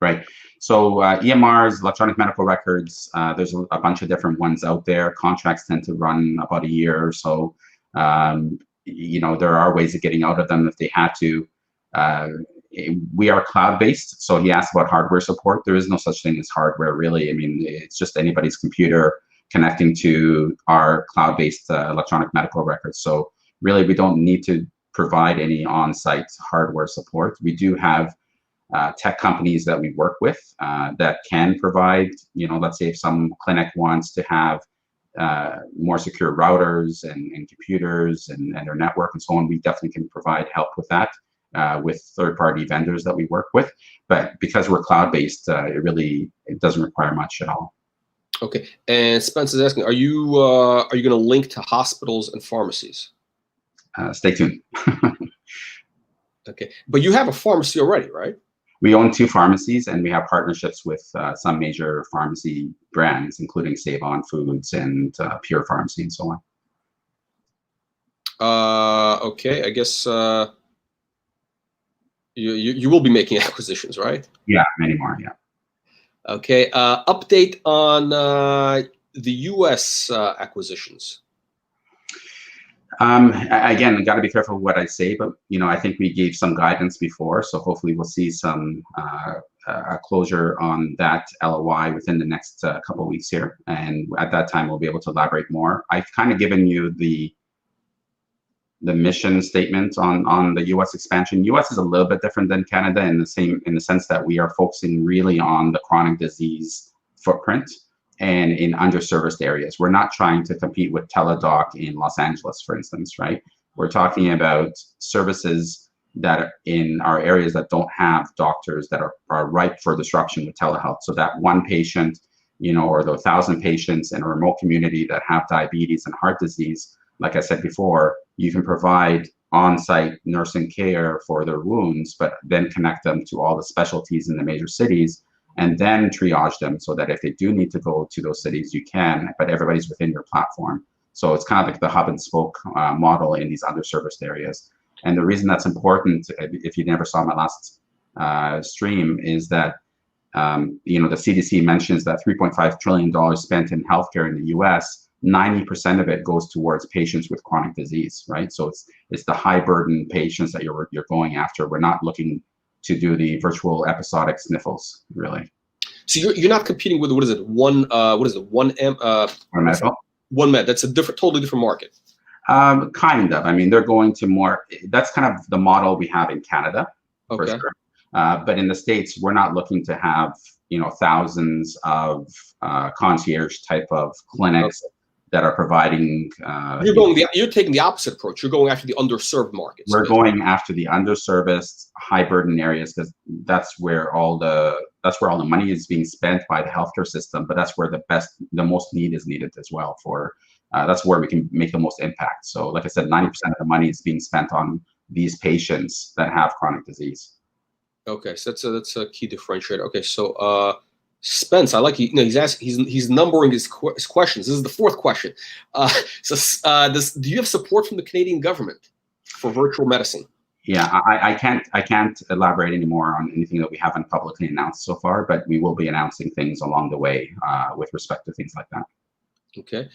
Right. So EMRs, electronic medical records, there's a bunch of different ones out there. Contracts tend to run about a year or so. There are ways of getting out of them if they had to. We are cloud-based, so he asked about hardware support. There is no such thing as hardware, really. I mean, it's just anybody's computer connecting to our cloud-based electronic medical records. So really, we don't need to provide any on-site hardware support. We do have tech companies that we work with that can provide, let's say if some clinic wants to have more secure routers and computers and their network and so on, we definitely can provide help with that with third-party vendors that we work with. But because we're cloud-based, it doesn't require much at all. Okay. And Spence is asking, are you going to link to hospitals and pharmacies? Stay tuned. Okay. But you have a pharmacy already, right? We own 2 pharmacies, and we have partnerships with some major pharmacy brands, including Save On Foods and Pure Pharmacy and so on. Okay, I guess you will be making acquisitions, right? Yeah, many more. Yeah. Okay. Update on the U.S. acquisitions. Again, I got to be careful what I say, but I think we gave some guidance before, so hopefully we'll see some closure on that LOI within the next couple of weeks here, and at that time we'll be able to elaborate more. I've kind of given you the mission statement on the U.S. expansion. U.S. is a little bit different than Canada in the sense that we are focusing really on the chronic disease footprint and in underserviced areas. We're not trying to compete with Teladoc in Los Angeles, for instance, right? We're talking about services that are in our areas that don't have doctors that are ripe for disruption with telehealth. So that one patient, or the 1,000 patients in a remote community that have diabetes and heart disease, like I said before, you can provide on-site nursing care for their wounds, but then connect them to all the specialties in the major cities, and then triage them so that if they do need to go to those cities, you can, but everybody's within your platform. So it's kind of like the hub and spoke model in these underserviced areas. And the reason that's important, if you never saw my last stream, is that you know, the CDC mentions that $3.5 trillion spent in healthcare in the U.S., 90% of it goes towards patients with chronic disease, right? So it's the high burden patients that you're going after. We're not looking to do the virtual episodic sniffles, really. So you're not competing with, what is it, one Medical? One med. That's a totally different market. Kind of. I mean, they're going to more. That's kind of the model we have in Canada, for sure. But in the States, we're not looking to have, you know, thousands of concierge type of clinics that are providing. You're taking the opposite approach. You're going after the underserved markets. We're going after the underserviced, high burden areas, because that's where all the money is being spent by the healthcare system. But that's where the most need is needed as well. That's where we can make the most impact. So, like I said, 90% of the money is being spent on these patients that have chronic disease. Okay, so that's a key differentiator. Okay, so Spence, I like he's numbering his questions. This is the fourth question. Do you have support from the Canadian government for virtual medicine? Yeah, I can't elaborate anymore on anything that we haven't publicly announced so far, but we will be announcing things along the way with respect to things like that. Okay.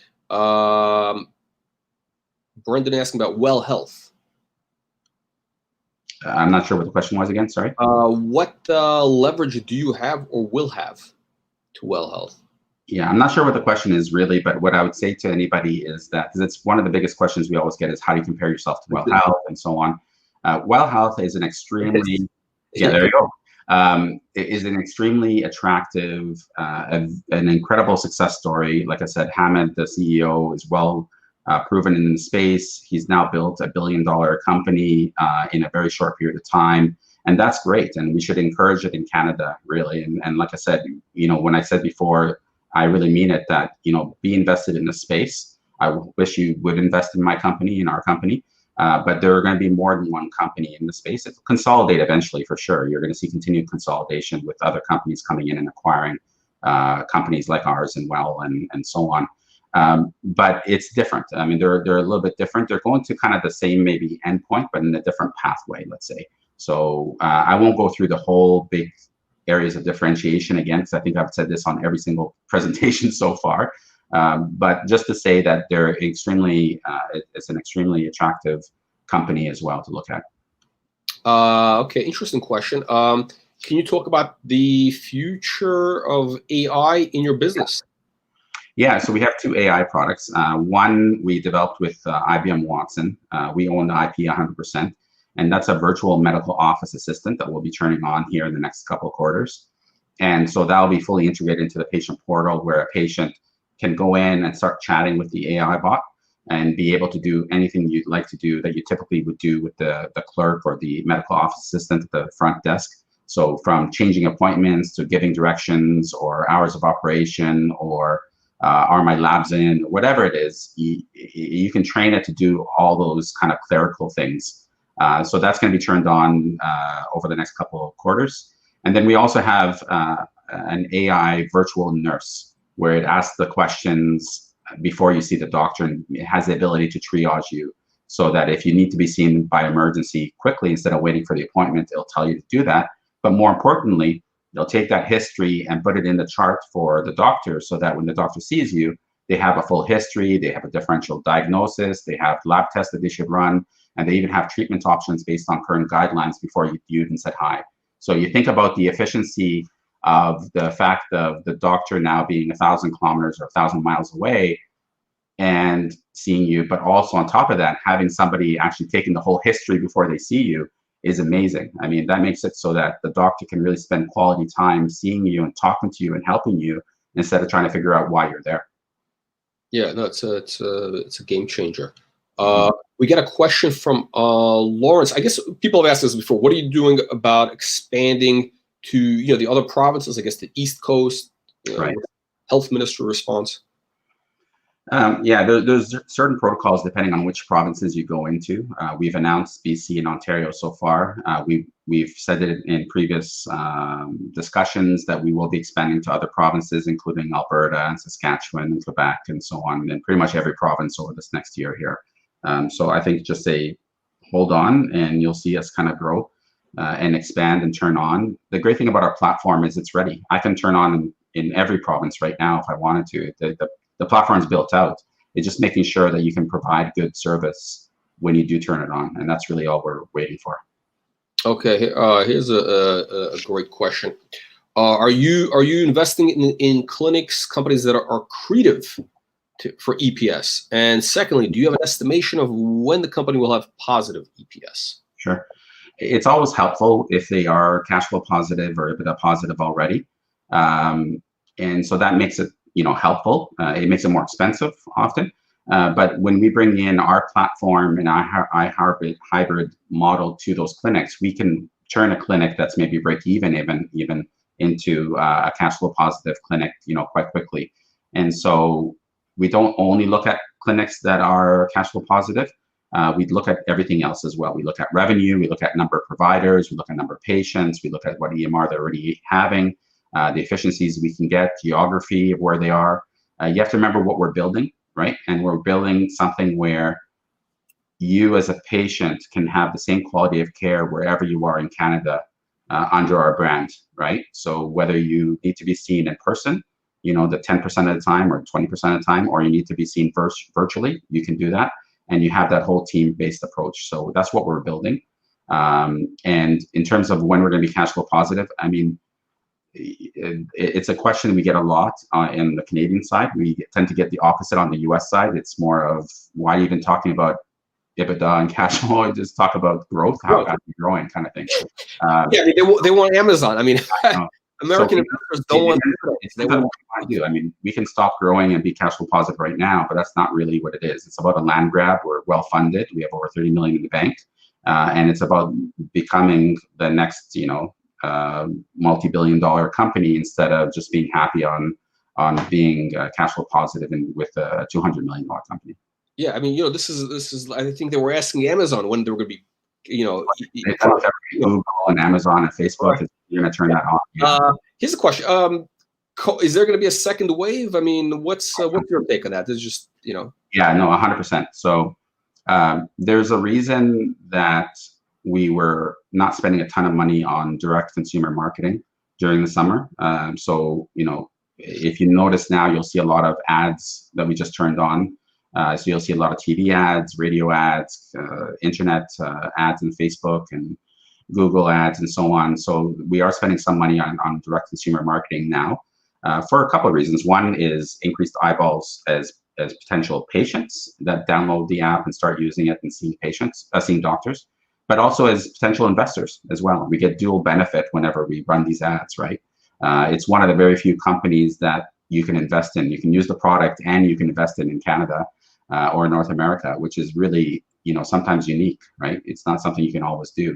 Brendan asking about Well Health. I'm not sure what the question was again. Sorry. What leverage do you have or will have to Well Health? Yeah, I'm not sure what the question is really, but what I would say to anybody is that, because it's one of the biggest questions we always get, is how do you compare yourself to Well Health and so on. Well Health is an extremely there you go. It is an extremely attractive, an incredible success story. Like I said, Hamed, the CEO, is well proven in the space. He's now built a $1 billion company in a very short period of time. And that's great. And we should encourage it in Canada, really. And like I said, you know, when I said before, I really mean it, that, you know, be invested in the space. I wish you would invest in my company, in our company. But there are going to be more than one company in the space. It'll consolidate eventually, for sure. You're going to see continued consolidation with other companies coming in and acquiring companies like ours and Well and so on. But it's different. I mean, they're a little bit different. They're going to kind of the same maybe endpoint, but in a different pathway, let's say. So I won't go through the whole big areas of differentiation again, because I think I've said this on every single presentation so far. But just to say that they're extremely, it's an extremely attractive company as well to look at. Okay, interesting question. Can you talk about the future of AI in your business? Yeah, so we have 2 AI products. One we developed with IBM Watson. We own the IP 100%, and that's a virtual medical office assistant that we'll be turning on here in the next couple of quarters. And so that'll be fully integrated into the patient portal, where a patient can go in and start chatting with the AI bot and be able to do anything you'd like to do that you typically would do with the clerk or the medical office assistant at the front desk. So from changing appointments to giving directions or hours of operation or are my labs in, whatever it is, you can train it to do all those kind of clerical things. So that's going to be turned on over the next couple of quarters. And then we also have an AI virtual nurse, where it asks the questions before you see the doctor, and it has the ability to triage you, so that if you need to be seen by emergency quickly, instead of waiting for the appointment, it'll tell you to do that. But more importantly, they'll take that history and put it in the chart for the doctor, so that when the doctor sees you, they have a full history, they have a differential diagnosis, they have lab tests that they should run, and they even have treatment options based on current guidelines before you even said hi. So you think about the efficiency of the fact of the doctor now being 1,000 kilometers or 1,000 miles away and seeing you, but also on top of that, having somebody actually taking the whole history before they see you is amazing. I mean, that makes it so that the doctor can really spend quality time seeing you and talking to you and helping you, instead of trying to figure out why you're there. Yeah, no, it's a game changer. We get a question from Lawrence. I guess people have asked this before. What are you doing about expanding to the other provinces? I guess the East Coast. Right. Health Minister response. Yeah, there's certain protocols depending on which provinces you go into. We've announced BC and Ontario so far. We We've said it in previous discussions that we will be expanding to other provinces, including Alberta and Saskatchewan and Quebec and so on, and pretty much every province over this next year here. So I think just hold on, and you'll see us kind of grow and expand and turn on. The great thing about our platform is it's ready. I can turn on in every province right now if I wanted to. The platform's built out. It's just making sure that you can provide good service when you do turn it on, and that's really all we're waiting for. Okay, here's a great question. Are you investing in clinics, companies that are accretive for EPS? And secondly, do you have an estimation of when the company will have positive EPS? Sure. It's always helpful if they are cash flow positive or EBITDA positive already. And so that makes it, helpful. It makes it more expensive often. But when we bring in our platform and our hybrid model to those clinics, we can turn a clinic that's maybe break even into a cash flow positive clinic, quite quickly. And so we don't only look at clinics that are cash flow positive. We look at everything else as well. We look at revenue, we look at number of providers, we look at number of patients, we look at what EMR they're already having, the efficiencies we can get, geography of where they are. You have to remember what we're building, right? And we're building something where you as a patient can have the same quality of care wherever you are in Canada under our brand, right? So whether you need to be seen in person, the 10% of the time or 20% of the time, or you need to be seen virtually, you can do that. And you have that whole team-based approach. So that's what we're building. And in terms of when we're going to be cash flow positive, I mean, it's a question we get a lot in the Canadian side. We tend to get the opposite on the US side. It's more of, why are you even talking about EBITDA and cash flow? Just talk about growth, how are you growing, kind of thing. Yeah, I mean, they want Amazon. I mean, American investors don't want they want to do. I mean, we can stop growing and be cash flow positive right now, but that's not really what it is. It's about a land grab. We're well funded. We have over 30 million in the bank, and it's about becoming the next, multi-billion-dollar company instead of just being happy on being cash flow positive and with a $200 million company. Yeah, I mean, this is. I think they were asking Amazon when they were going to be. Google and Amazon and Facebook, right. You're going to turn that on. Yeah. Here's a question: is there going to be a second wave? I mean, what's your take on that? There's just Yeah, no, 100%. So there's a reason that we were not spending a ton of money on direct consumer marketing during the summer. So if you notice now, you'll see a lot of ads that we just turned on. So you'll see a lot of TV ads, radio ads, internet ads in Facebook and Google ads and so on. So we are spending some money on direct consumer marketing now for a couple of reasons. One is increased eyeballs as potential patients that download the app and start using it and seeing doctors, but also as potential investors as well. We get dual benefit whenever we run these ads, right? It's one of the very few companies that you can invest in. You can use the product and you can invest in Canada. Or North America, which is really, sometimes unique, right? It's not something you can always do.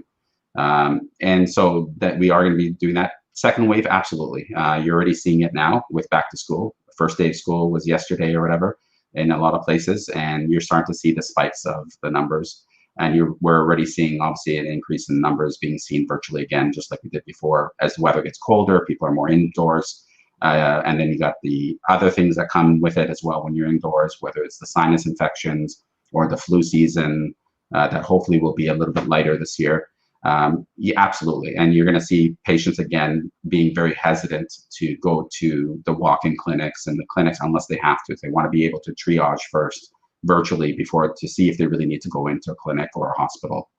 And so that we are going to be doing that. Second wave, absolutely. You're already seeing it now with back to school. First day of school was yesterday or whatever in a lot of places, and you're starting to see the spikes of the numbers. And we're already seeing, obviously, an increase in numbers being seen virtually again, just like we did before. As the weather gets colder, people are more indoors. And then you got the other things that come with it as well when you're indoors, whether it's the sinus infections or the flu season that hopefully will be a little bit lighter this year. Yeah, absolutely. And you're going to see patients again being very hesitant to go to the walk-in clinics and the clinics unless they have to. They want to be able to triage first virtually before to see if they really need to go into a clinic or a hospital.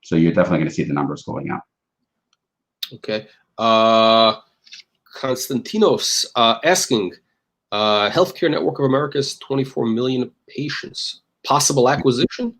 So you're definitely going to see the numbers going up. Okay. Konstantinos asking, Healthcare Network of America's 24 million patients. Possible acquisition?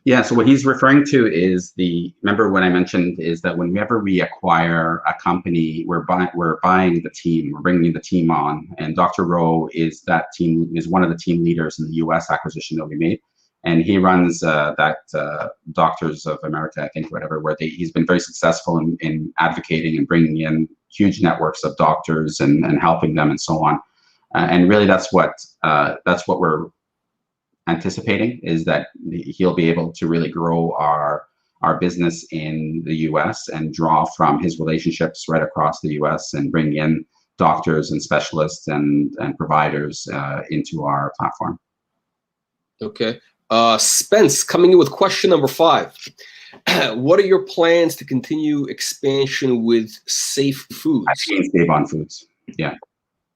Yeah, so what he's referring to is remember what I mentioned is that whenever we acquire a company, we're buying the team, we're bringing the team on, and Dr. Rowe is one of the team leaders in the US acquisition that we made. And he runs Doctors of America, I think, whatever, where he's been very successful in advocating and bringing in huge networks of doctors and helping them and so on. And really, that's what we're anticipating, is that he'll be able to really grow our our business in the US and draw from his relationships right across the US and bring in doctors and specialists and providers into our platform. Okay. Spence coming in with question number 5. What are your plans to continue expansion with Safe Foods? I mean Save On Foods. Yeah.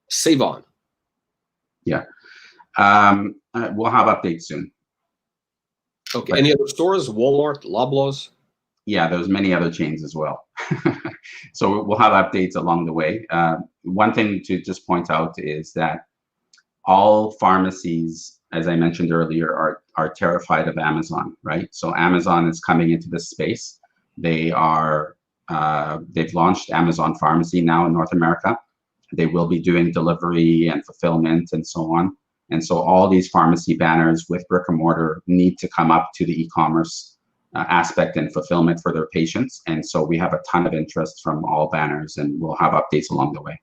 Save On. Yeah. We'll have updates soon. Okay. Any other stores? Walmart, Loblaws? Yeah, there's many other chains as well. So we'll have updates along the way. One thing to just point out is that all pharmacies, as I mentioned earlier, are terrified of Amazon, right? So Amazon is coming into this space. They've launched Amazon Pharmacy now in North America. They will be doing delivery and fulfillment and so on. And so all these pharmacy banners with brick and mortar need to come up to the e-commerce aspect and fulfillment for their patients. And so we have a ton of interest from all banners, and we'll have updates along the way.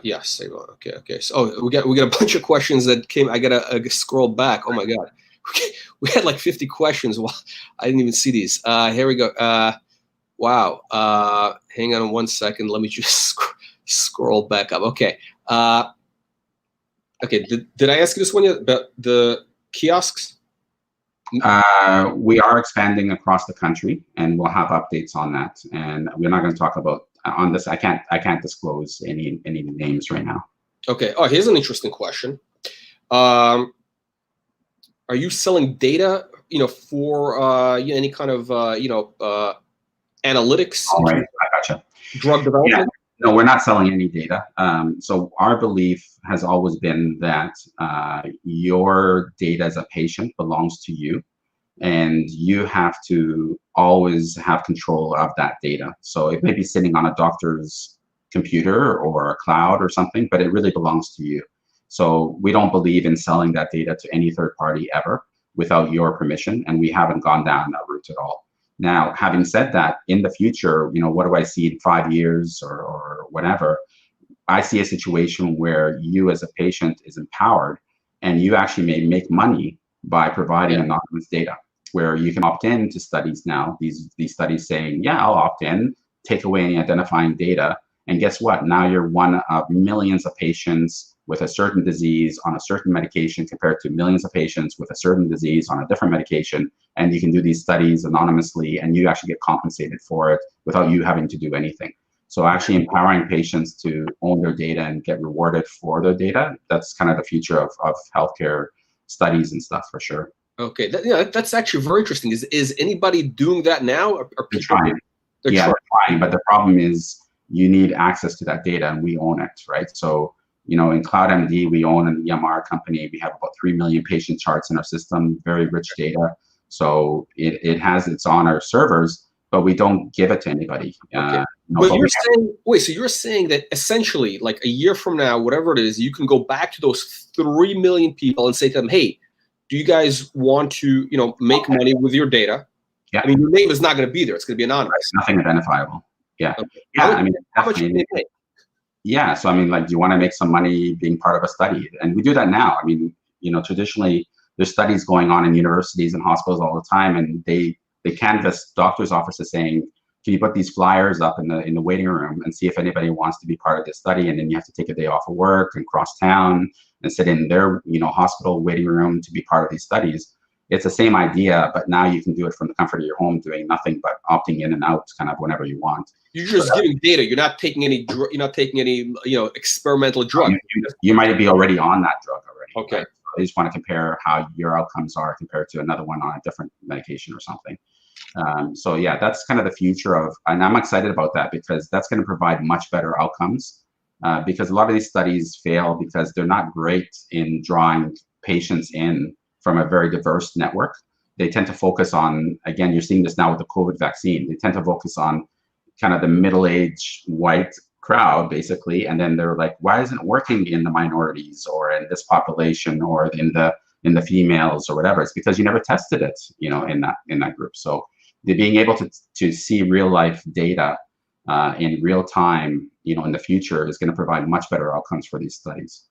Yes. Okay. So we got a bunch of questions that came. I gotta scroll back. Oh my God, we had like 50 questions. Well, I didn't even see these. Here we go. Wow. Hang on 1 second. Let me just scroll back up. Okay. Okay. Did I ask you this one yet about the kiosks? We are expanding across the country, and we'll have updates on that. And we're not going to talk about on this. I can't disclose any names right now. Okay. Oh, here's an interesting question. Are you selling data, for any kind of analytics? All right, I gotcha. Drug development? Yeah. No, we're not selling any data. So our belief has always been that your data as a patient belongs to you, and you have to always have control of that data. So it may be sitting on a doctor's computer or a cloud or something, but it really belongs to you. So we don't believe in selling that data to any third party ever without your permission, and we haven't gone down that route at all. Now, having said that, in the future, what do I see in 5 years or whatever? I see a situation where you as a patient is empowered, and you actually may make money by providing anonymous data, where you can opt in to studies now, these studies saying, yeah, I'll opt in, take away any identifying data, and guess what? Now you're one of millions of patients with a certain disease on a certain medication compared to millions of patients with a certain disease on a different medication. And you can do these studies anonymously, and you actually get compensated for it without you having to do anything. So actually empowering patients to own their data and get rewarded for their data, that's kind of the future of healthcare studies and stuff for sure. Okay, that's actually very interesting. Is anybody doing that now? Or they're trying. They're trying, but the problem is you need access to that data, and we own it, right? So in CloudMD, we own an EMR company. We have about 3 million patient charts in our system, very rich data. So it's on our servers, but we don't give it to anybody. Okay. But you're saying that essentially, like a year from now, whatever it is, you can go back to those 3 million people and say to them, hey, do you guys want to, make money with your data? Yeah. I mean, your name is not going to be there. It's going to be anonymous. Right. Nothing identifiable. Yeah. Okay. Yeah. How much do they pay? Yeah. So, do you want to make some money being part of a study? And we do that now. Traditionally, there's studies going on in universities and hospitals all the time, and they canvass doctors' offices saying, can you put these flyers up in the waiting room and see if anybody wants to be part of this study? And then you have to take a day off of work and cross town and sit in their hospital waiting room to be part of these studies. It's the same idea, but now you can do it from the comfort of your home, doing nothing but opting in and out kind of whenever you want. You're just giving data. You're not taking any. You're not taking any. Experimental drug. You might be already on that drug already. Okay. Right? So I just want to compare how your outcomes are compared to another one on a different medication or something. So yeah, that's kind of the future and I'm excited about that because that's going to provide much better outcomes. Because a lot of these studies fail because they're not great in drawing patients in from a very diverse network. They tend to focus on, again, you're seeing this now with the COVID vaccine, they tend to focus on kind of the middle-aged white crowd, basically, and then they're like, why isn't it working in the minorities or in this population or in the females or whatever? It's because you never tested it, in that group. So being able to see real-life data in real time, in the future is going to provide much better outcomes for these studies.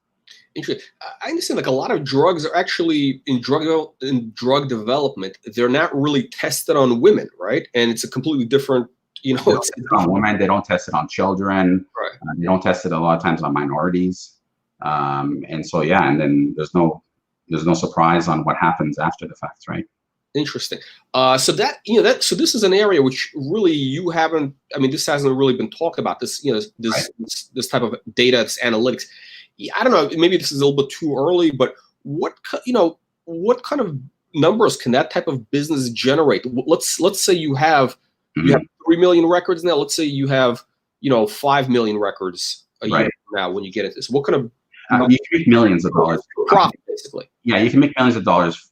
Interesting. I understand like a lot of drugs are actually in drug development. They're not really tested on women, right? And it's a completely different, They don't test it on women. They don't test it on children. Right. They don't test it a lot of times on minorities. And so, yeah, and then there's no surprise on what happens after the fact, right? Interesting. So that, so this is an area which really you haven't, I mean, this hasn't really been talked about, this, this type of data, this analytics. I don't know, maybe this is a little bit too early, but what kind of numbers can that type of business generate? Let's say you have 3 million records now. Let's say you have 5 million records a year from now when you get into this. What kind of you can make millions of dollars profit, basically? Yeah, you can make millions of dollars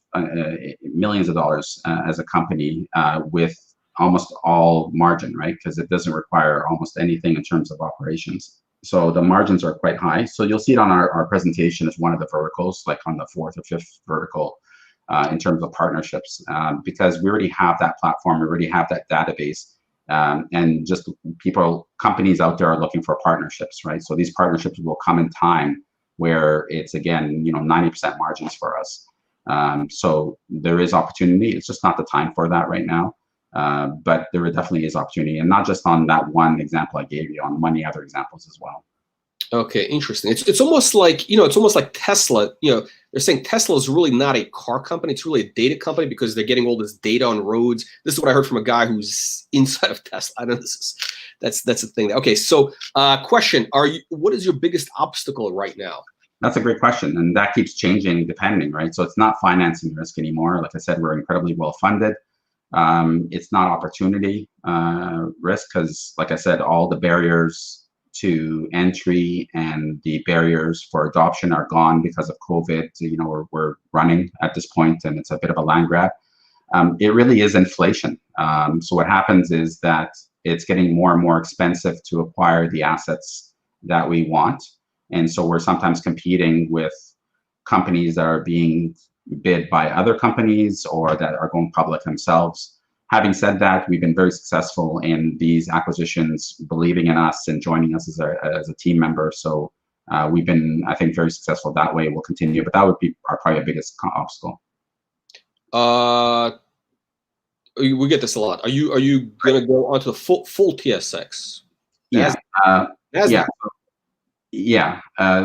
as a company with almost all margin, right? Because it doesn't require almost anything in terms of operations. So the margins are quite high. So you'll see it on our presentation as one of the verticals, like on the 4th or 5th vertical in terms of partnerships, because we already have that platform, we already have that database, and just companies out there are looking for partnerships, right? So these partnerships will come in time where it's, again, 90% margins for us. So there is opportunity. It's just not the time for that right now. But there definitely is opportunity, and not just on that one example I gave you, on many other examples as well. Okay, interesting. It's almost like it's almost like Tesla. They're saying Tesla is really not a car company; it's really a data company because they're getting all this data on roads. This is what I heard from a guy who's inside of Tesla. I know that's the thing. Okay, so question: what is your biggest obstacle right now? That's a great question, and that keeps changing depending, right? So it's not financing risk anymore. Like I said, we're incredibly well funded. It's not opportunity risk because, like I said, all the barriers to entry and the barriers for adoption are gone because of COVID. We're running at this point, and it's a bit of a land grab. It really is inflation. So what happens is that it's getting more and more expensive to acquire the assets that we want, and so we're sometimes competing with companies that are being bid by other companies or that are going public themselves. Having said that, we've been very successful in these acquisitions, believing in us and joining us as a team member. So we've been, I think, very successful that way. We'll continue, but that would be probably our biggest obstacle. We get this a lot. Are you going to go onto the full TSX? Yeah.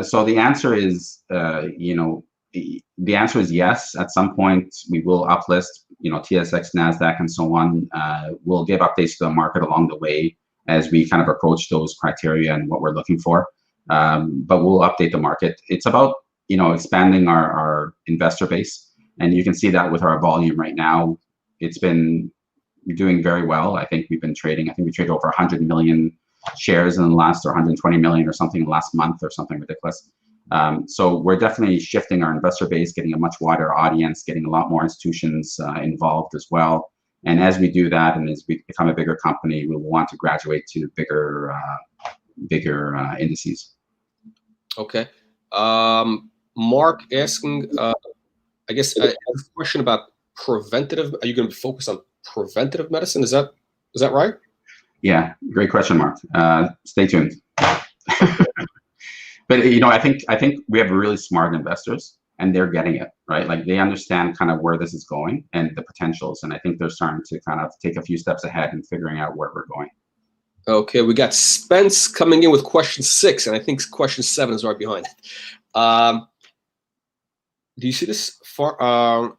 So the answer is, the answer is yes. At some point, we will uplist, TSX, NASDAQ, and so on. We'll give updates to the market along the way as we kind of approach those criteria and what we're looking for. But we'll update the market. It's about, expanding our investor base. And you can see that with our volume right now. It's been doing very well. I think we traded over 100 million shares in the last, or 120 million or something last month, or something ridiculous. So we're definitely shifting our investor base, getting a much wider audience, getting a lot more institutions involved as well. And as we do that, and as we become a bigger company, we will want to graduate to bigger indices. Okay. Mark asking, I guess, a question about preventative. Are you going to focus on preventative medicine? Is that right? Yeah, great question, Mark. Stay tuned. But I think we have really smart investors, and they're getting it, right? Like, they understand kind of where this is going and the potentials, and I think they're starting to kind of take a few steps ahead and figuring out where we're going. Okay, we got Spence coming in with question 6, and I think question 7 is right behind it. Do you see this? Are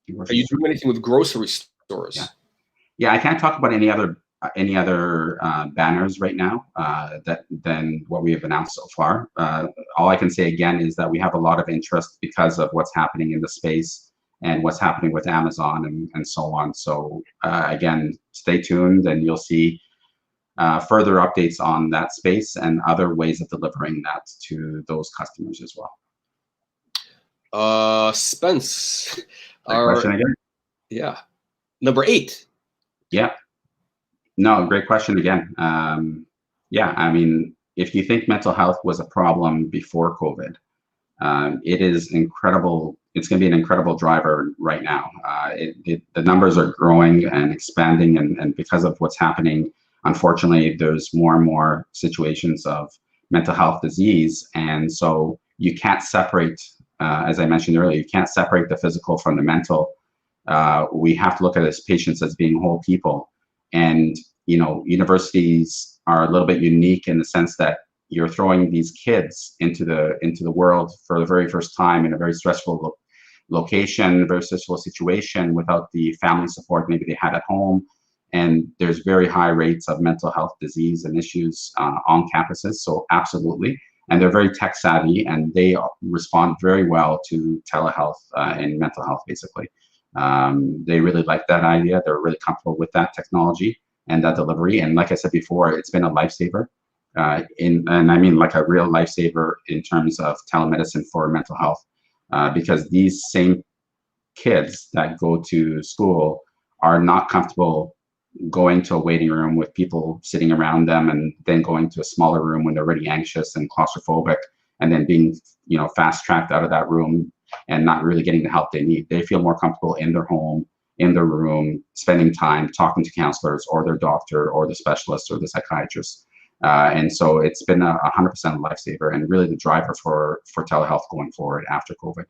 you doing anything with grocery stores? Yeah, I can't talk about any other banners right now than what we have announced so far. All I can say again is that we have a lot of interest because of what's happening in the space and what's happening with Amazon and so on. So again, stay tuned, and you'll see further updates on that space and other ways of delivering that to those customers as well. Spence, question again? Yeah, number 8. Yeah. No, great question again. Yeah, I mean, if you think mental health was a problem before COVID, it is incredible. It's going to be an incredible driver right now. The numbers are growing and expanding, and because of what's happening, unfortunately, there's more and more situations of mental health disease. And so you can't separate, as I mentioned earlier, you can't separate the physical from the mental. We have to look at as patients as being whole people. And, universities are a little bit unique in the sense that you're throwing these kids into the world for the very first time in a very stressful location, very stressful situation without the family support maybe they had at home. And there's very high rates of mental health disease and issues on campuses. So absolutely. And they're very tech savvy, and they respond very well to telehealth and mental health, basically. They really like that idea. They're really comfortable with that technology and that delivery. And like I said before, it's been a lifesaver. And I mean like a real lifesaver in terms of telemedicine for mental health, because these same kids that go to school are not comfortable going to a waiting room with people sitting around them, and then going to a smaller room when they're already anxious and claustrophobic, and then being, fast tracked out of that room and not really getting the help they need. They feel more comfortable in their home, in their room, spending time talking to counselors or their doctor or the specialist or the psychiatrist. And so it's been 100% lifesaver, and really the driver for telehealth going forward after COVID.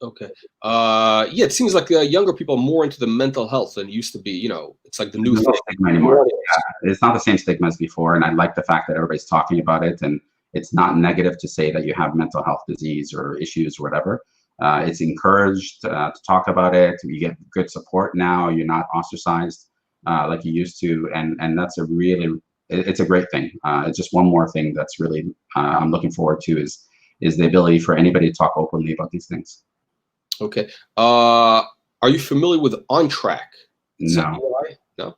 Okay. Yeah, it seems like younger people are more into the mental health than it used to be. It's like the new thing anymore. Yeah, it's not the same stigma as before, and I like the fact that everybody's talking about it, and it's not negative to say that you have mental health disease or issues or whatever. It's encouraged to talk about it. You get good support now. You're not ostracized like you used to, and that's it's a great thing. It's just one more thing that's really I'm looking forward to is the ability for anybody to talk openly about these things. Okay. Are you familiar with OnTrack? No. No.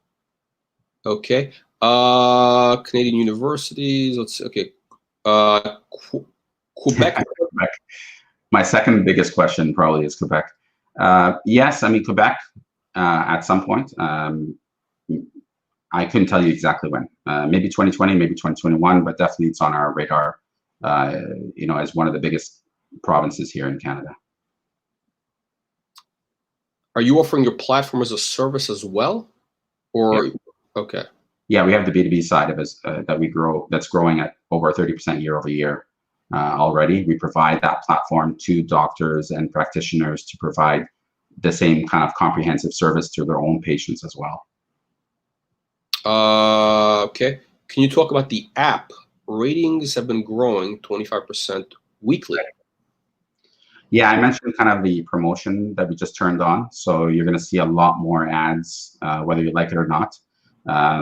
Okay. Canadian universities. Let's see. Okay. Quebec. Quebec. My second biggest question probably is Quebec. Yes, I mean Quebec at some point. I couldn't tell you exactly when. Maybe 2020, maybe 2021, but definitely it's on our radar. As one of the biggest provinces here in Canada. Are you offering your platform as a service as well, or yeah. Okay? Yeah, we have the B2B side of it that's growing at over 30% year over year already. We provide that platform to doctors and practitioners to provide the same kind of comprehensive service to their own patients as well. Okay. Can you talk about the app? Ratings have been growing 25% weekly. Yeah, I mentioned kind of the promotion that we just turned on. So you're going to see a lot more ads, whether you like it or not.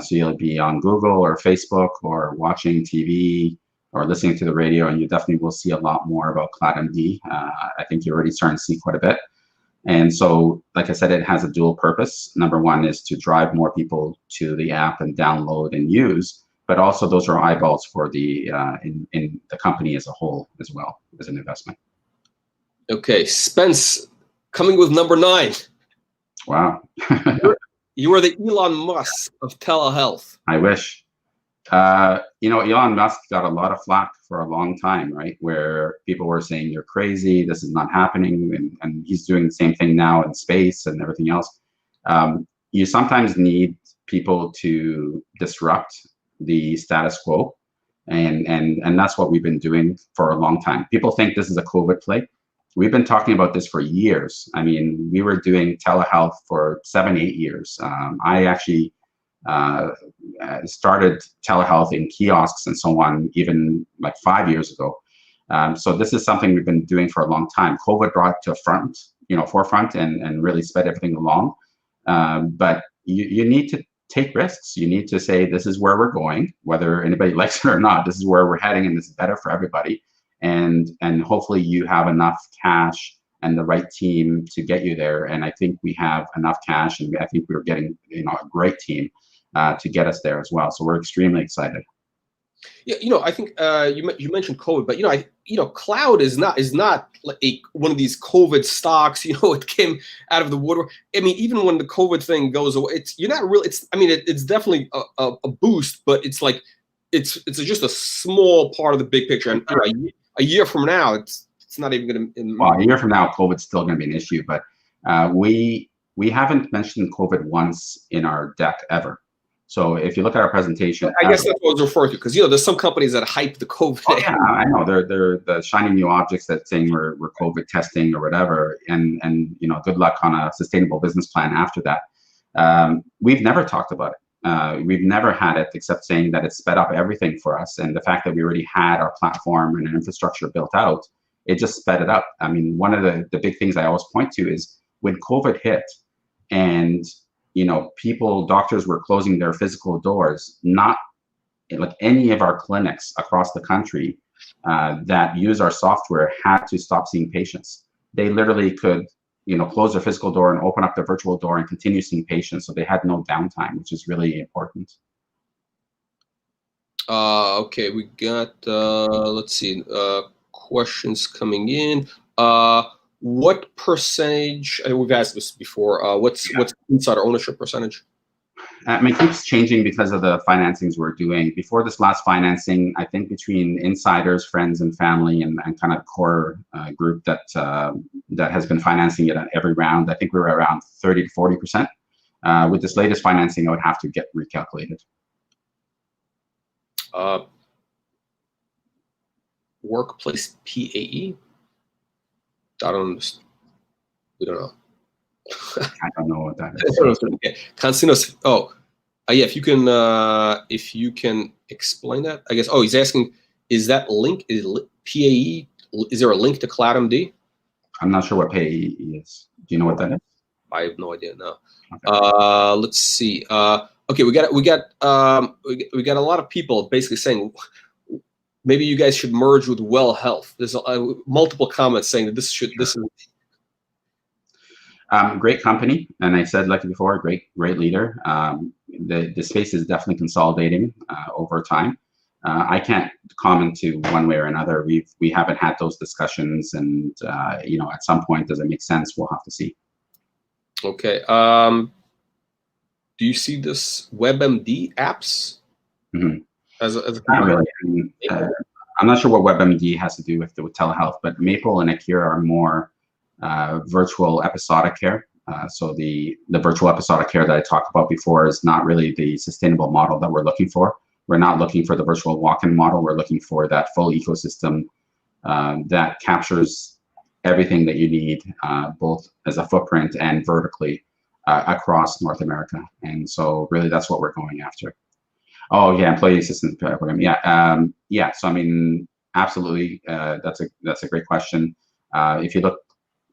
So you'll be on Google or Facebook or watching TV or listening to the radio, and you definitely will see a lot more about CloudMD. I think you're already starting to see quite a bit. And so, like I said, it has a dual purpose. Number one is to drive more people to the app and download and use, but also those are eyeballs for the in the company as a whole as well as an investment. Okay, Spence, coming with number 9. Wow. You are the Elon Musk of telehealth. I wish. Elon Musk got a lot of flack for a long time, right? Where people were saying, you're crazy, this is not happening. And he's doing the same thing now in space and everything else. You sometimes need people to disrupt the status quo. And that's what we've been doing for a long time. People think this is a COVID play. We've been talking about this for years. I mean, we were doing telehealth for 7-8 years. I actually started telehealth in kiosks and so on, even like 5 years ago. So this is something we've been doing for a long time. COVID brought to forefront and really sped everything along. But you need to take risks. You need to say, this is where we're going, whether anybody likes it or not. This is where we're heading, and this is better for everybody. And hopefully you have enough cash and the right team to get you there. And I think we have enough cash, and I think we're getting a great team to get us there as well. So we're extremely excited. Yeah, I think you mentioned COVID, but Cloud is not like one of these COVID stocks. It came out of the woodwork. I mean, even when the COVID thing goes away, it's definitely a boost, but it's like it's just a small part of the big picture. And a year from now, it's not even going to. Well, a year from now, COVID's still going to be an issue, but we haven't mentioned COVID once in our deck ever. So if you look at our presentation, I guess that's what I was referring to, because there's some companies that hype the COVID. Oh yeah, I know they're the shiny new objects that saying we're COVID testing or whatever, and good luck on a sustainable business plan after that. We've never talked about it. We've never had it except saying that it sped up everything for us, and the fact that we already had our platform and an infrastructure built out, it just sped it up. I mean, one of the big things I always point to is when COVID hit, and doctors were closing their physical doors, not like any of our clinics across the country that use our software had to stop seeing patients. They literally could, close their physical door and open up their virtual door and continue seeing patients. So they had no downtime, which is really important. Okay, we got, let's see, questions coming in. What percentage, we've asked this before, what's insider ownership percentage? It keeps changing because of the financings we're doing. Before this last financing, I think between insiders, friends, and family, and kind of core group that has been financing it at every round, I think we were around 30 to 40%. With this latest financing, I would have to get recalculated. Workplace PAE? I don't understand. We don't know. I don't know what that is. Okay. Consinos. Yeah. If you can explain that, I guess. Oh, he's asking, is that link? Is PAE? Is there a link to CloudMD? I'm not sure what PAE is. Do you know what that is? I have no idea. No. Okay. Let's see. Okay, we got a lot of people basically saying maybe you guys should merge with Well Health. There's multiple comments saying that this is. Great company, and I said like before, great leader. The space is definitely consolidating over time. I can't comment to one way or another. We haven't had those discussions, and at some point, does it make sense? We'll have to see. Okay. Do you see this WebMD apps as a not really? I mean, I'm not sure what WebMD has to do with telehealth, but Maple and Akira are more virtual episodic care. So the virtual episodic care that I talked about before is not really the sustainable model that we're looking for. We're not looking for the virtual walk-in model. We're looking for that full ecosystem that captures everything that you need, both as a footprint and vertically across North America. And so really that's what we're going after. Oh yeah, employee assistance program. Yeah. So I mean, absolutely, that's a great question. If you look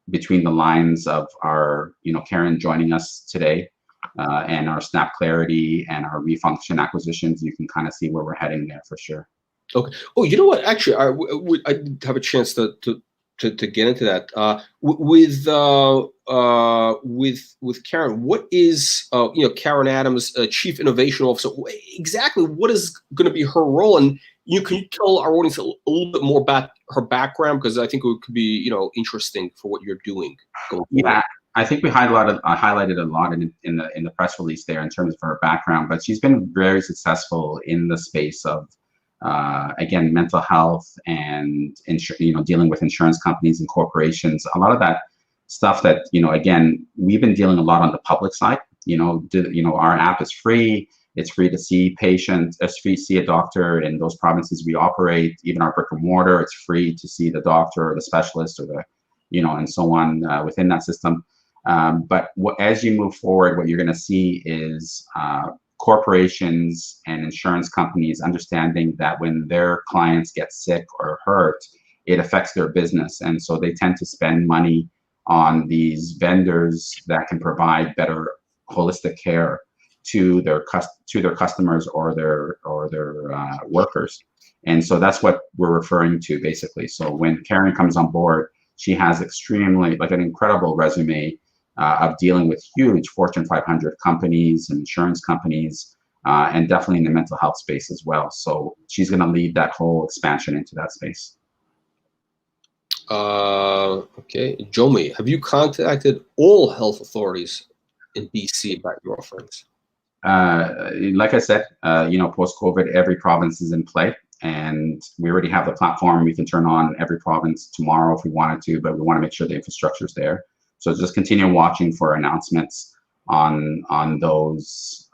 between the lines of our, Karen joining us today, and our Snap Clarity and our Refunction acquisitions, you can kind of see where we're heading there for sure. Okay. Oh, you know what? Actually, I did have a chance to get into that with Karen. What is Karen Adams, Chief Innovation Officer? Exactly what is going to be her role? And can you tell our audience a little bit more about her background, because I think it could be interesting for what you're doing. Yeah, I think we highlighted a lot in the press release there in terms of her background, but she's been very successful in the space of again, mental health and dealing with insurance companies and corporations. A lot of that stuff that again, we've been dealing a lot on the public side. Our app is free. It's free to see patients. It's free to see a doctor in those provinces we operate. Even our brick and mortar, it's free to see the doctor or the specialist or the, and so on within that system. But as you move forward, what you're going to see is corporations and insurance companies understanding that when their clients get sick or hurt, it affects their business. And so they tend to spend money on these vendors that can provide better holistic care to their customers or their workers. And so that's what we're referring to basically. So when Karen comes on board, she has extremely an incredible resume of dealing with huge Fortune 500 companies and insurance companies, and definitely in the mental health space as well. So she's going to lead that whole expansion into that space. Okay, Jomi, have you contacted all health authorities in BC about your offerings? Like I said, post-COVID, every province is in play, and we already have the platform. We can turn on every province tomorrow if we wanted to, but we want to make sure the infrastructure is there. So just continue watching for announcements on those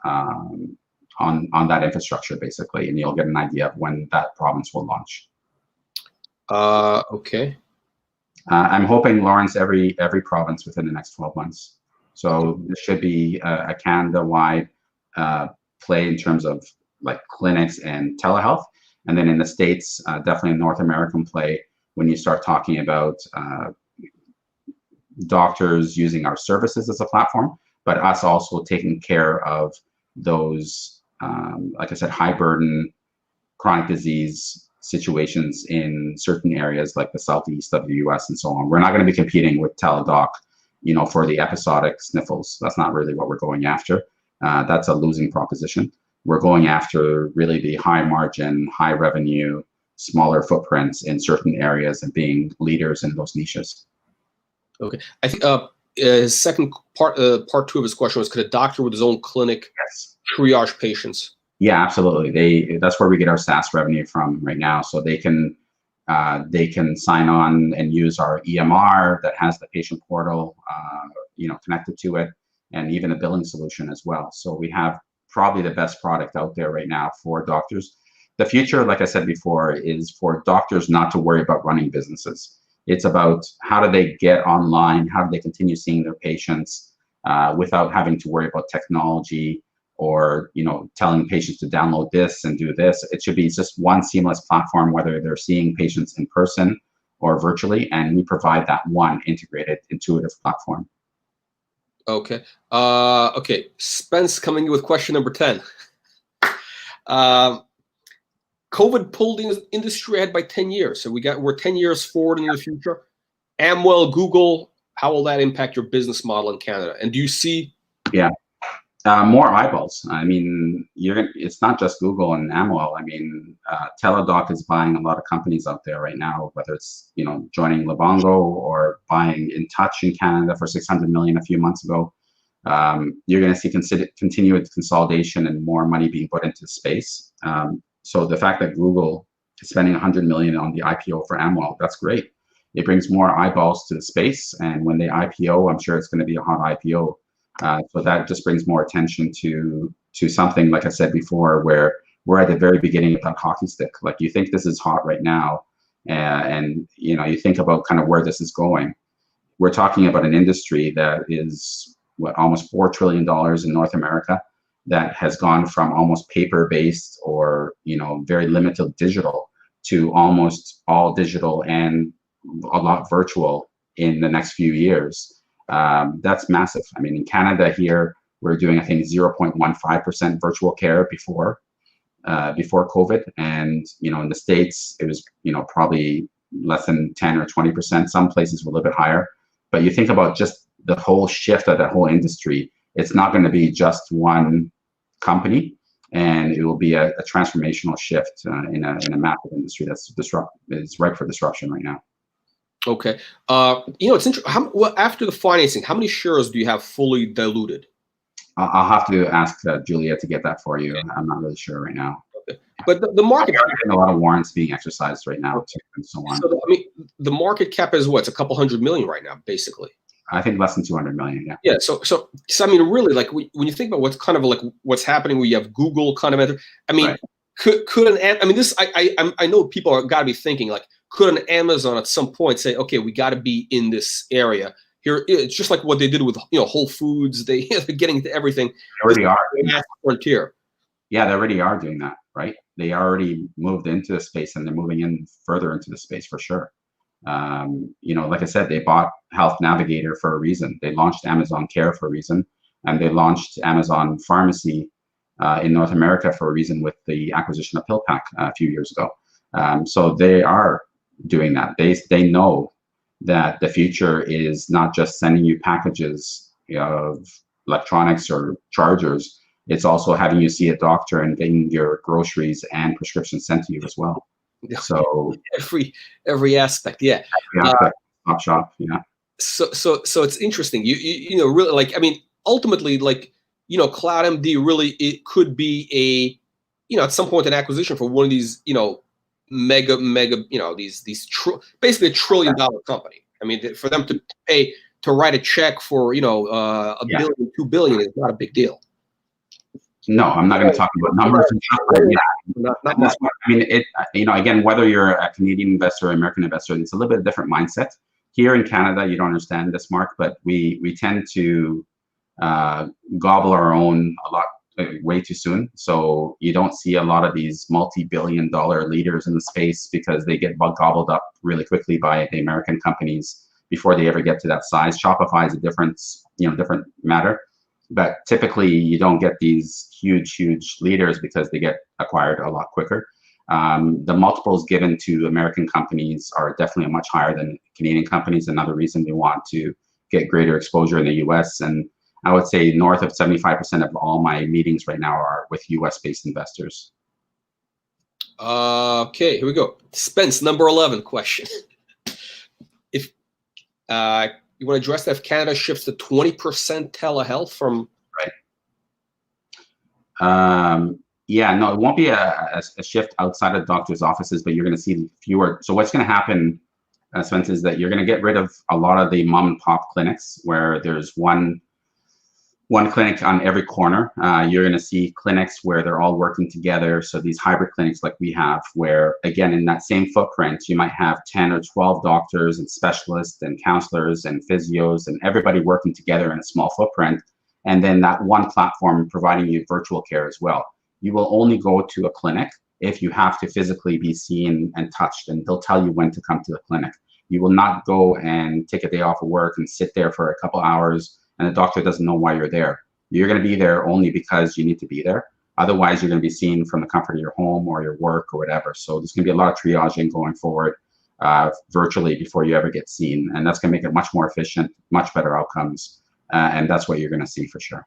on that infrastructure basically, and you'll get an idea of when that province will launch. Okay. I'm hoping, Lawrence, every province within the next 12 months. So this should be a Canada-wide play in terms of like clinics and telehealth. And then in the States, definitely a North American play when you start talking about doctors using our services as a platform, but us also taking care of those, like I said, high burden chronic disease situations in certain areas like the southeast of the US and so on. We're not going to be competing with Teladoc, you know, for the episodic sniffles. That's not really what we're going after. That's a losing proposition. We're going after really the high margin, high revenue, smaller footprints in certain areas and being leaders in those niches. Okay. I think his second part two of his question was, could a doctor with his own clinic triage patients? Yeah, absolutely. That's where we get our SaaS revenue from right now. So they can sign on and use our EMR that has the patient portal, you know, connected to it, and even a billing solution as well. So we have probably the best product out there right now for doctors. The future, like I said before, is for doctors not to worry about running businesses. It's about how do they get online, how do they continue seeing their patients without having to worry about technology, or, you know, telling patients to download this and do this. It should be just one seamless platform, whether they're seeing patients in person or virtually, and we provide that one integrated, intuitive platform. Okay. Okay. Spence coming in with question number 10. COVID pulled the industry ahead by 10 years. So we're 10 years forward in the future. Amwell, Google, how will that impact your business model in Canada? And do you see? Yeah. More eyeballs. I mean, it's not just Google and Amwell. I mean, Teladoc is buying a lot of companies out there right now, whether it's, you know, joining Livongo or buying InTouch in Canada for $600 million a few months ago. You're going to see continued consolidation and more money being put into space. So the fact that Google is spending $100 million on the IPO for Amwell, that's great. It brings more eyeballs to the space, and when they IPO, I'm sure it's going to be a hot IPO. So that just brings more attention to something, like I said before, where we're at the very beginning of that hockey stick. Like, you think this is hot right now, and you know, you think about kind of where this is going. We're talking about an industry that is almost $4 trillion in North America, that has gone from almost paper-based or, you know, very limited digital to almost all digital and a lot virtual in the next few years. That's massive. I mean, in Canada here, we're doing, I think, 0.15% virtual care before COVID. And, you know, in the States, it was, you know, probably less than 10 or 20%. Some places were a little bit higher. But you think about just the whole shift of that whole industry, it's not going to be just one company, and it will be a transformational shift in a massive industry that's is ripe for disruption right now. Okay. You know, it's interesting. Well, after the financing, how many shares do you have fully diluted? I'll have to ask Julia to get that for you. Okay. I'm not really sure right now. Okay. But the market cap, a lot of warrants being exercised right now, too, and so on. So, I mean, the market cap is what? It's a couple $100 million right now, basically. I think less than 200 million. Yeah. Yeah. So I mean, really, like when you think about what's kind of like what's happening, where you have Google kind of, I mean, right. I mean, this, I know people are got to be thinking, like, could an Amazon at some point say, okay, we got to be in this area here? It's just like what they did with, you know, Whole Foods. They're getting into everything. They already are. Frontier. Yeah, they already are doing that, right? They already moved into the space, and they're moving in further into the space for sure. You know, like I said, they bought Health Navigator for a reason. They launched Amazon Care for a reason, and they launched Amazon Pharmacy in North America for a reason with the acquisition of PillPack a few years ago. So they are doing that. They know that the future is not just sending you packages of electronics or chargers. It's also having you see a doctor and getting your groceries and prescriptions sent to you as well. So every aspect, yeah. Top shop, yeah. So it's interesting. You know, really, like, I mean, ultimately, like, you know, CloudMD really, it could be a, you know, at some point an acquisition for one of these, you know, mega, you know, these basically $1 trillion company. I mean, for them to pay to write a check for, you know, $1 billion, $2 billion is not a big deal. No, I'm not going to talk about numbers and stuff. But yeah, not much. I mean, again, whether you're a Canadian investor or American investor, it's a little bit different mindset. Here in Canada, you don't understand this, Mark, but we tend to gobble our own a lot way too soon. So you don't see a lot of these multi-billion-dollar leaders in the space because they get gobbled up really quickly by the American companies before they ever get to that size. Shopify is a different matter. But typically, you don't get these huge leaders because they get acquired a lot quicker. The multiples given to American companies are definitely much higher than Canadian companies. Another reason we want to get greater exposure in the US. And I would say north of 75% of all my meetings right now are with US-based investors. Okay, here we go. Spence, number 11 question. If you want to address that, if Canada shifts to 20% telehealth from... Right. Yeah, no, it won't be a shift outside of doctors' offices, but you're going to see fewer. So what's going to happen, Spence, is that you're going to get rid of a lot of the mom and pop clinics where there's one clinic on every corner. You're going to see clinics where they're all working together. So these hybrid clinics like we have, where again, in that same footprint, you might have 10 or 12 doctors and specialists and counselors and physios and everybody working together in a small footprint. And then that one platform providing you virtual care as well. You will only go to a clinic if you have to physically be seen and touched, and they'll tell you when to come to the clinic. You will not go and take a day off of work and sit there for a couple hours and the doctor doesn't know why you're there. You're going to be there only because you need to be there. Otherwise, you're going to be seen from the comfort of your home or your work or whatever. So there's going to be a lot of triaging going forward virtually before you ever get seen. And that's going to make it much more efficient, much better outcomes. And that's what you're going to see for sure.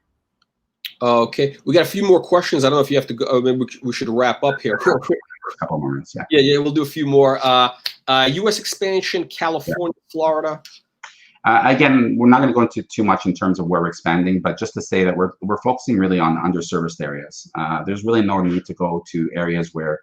Okay, we got a few more questions. I don't know if you have to go. Maybe we should wrap up here. A couple more minutes, yeah. Yeah, we'll do a few more. U.S. expansion, California, Florida. Again, we're not going to go into too much in terms of where we're expanding, but just to say that we're focusing really on underserviced areas. There's really no need to go to areas where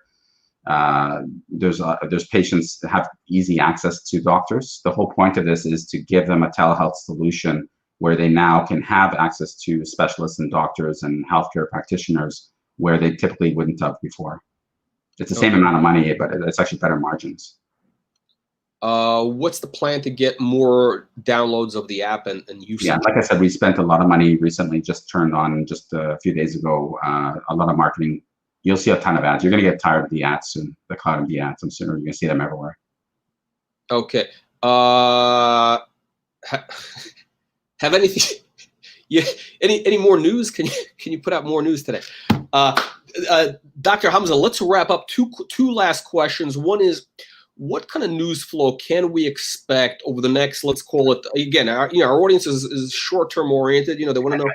there's patients that have easy access to doctors. The whole point of this is to give them a telehealth solution where they now can have access to specialists and doctors and healthcare practitioners where they typically wouldn't have before. It's the same amount of money, but it's actually better margins. What's the plan to get more downloads of the app and usage? Yeah, like I said, we spent a lot of money recently, just turned on just a few days ago, a lot of marketing. You'll see a ton of ads. You're going to get tired of the ads soon, the CloudMD ads. I'm sure you're going to see them everywhere. Okay. Have anything? Yeah. Any more news? Can you put out more news today? Dr. Hamza, let's wrap up. Two last questions. One is, what kind of news flow can we expect over the next, let's call it, again, our audience is short-term oriented. They want to know,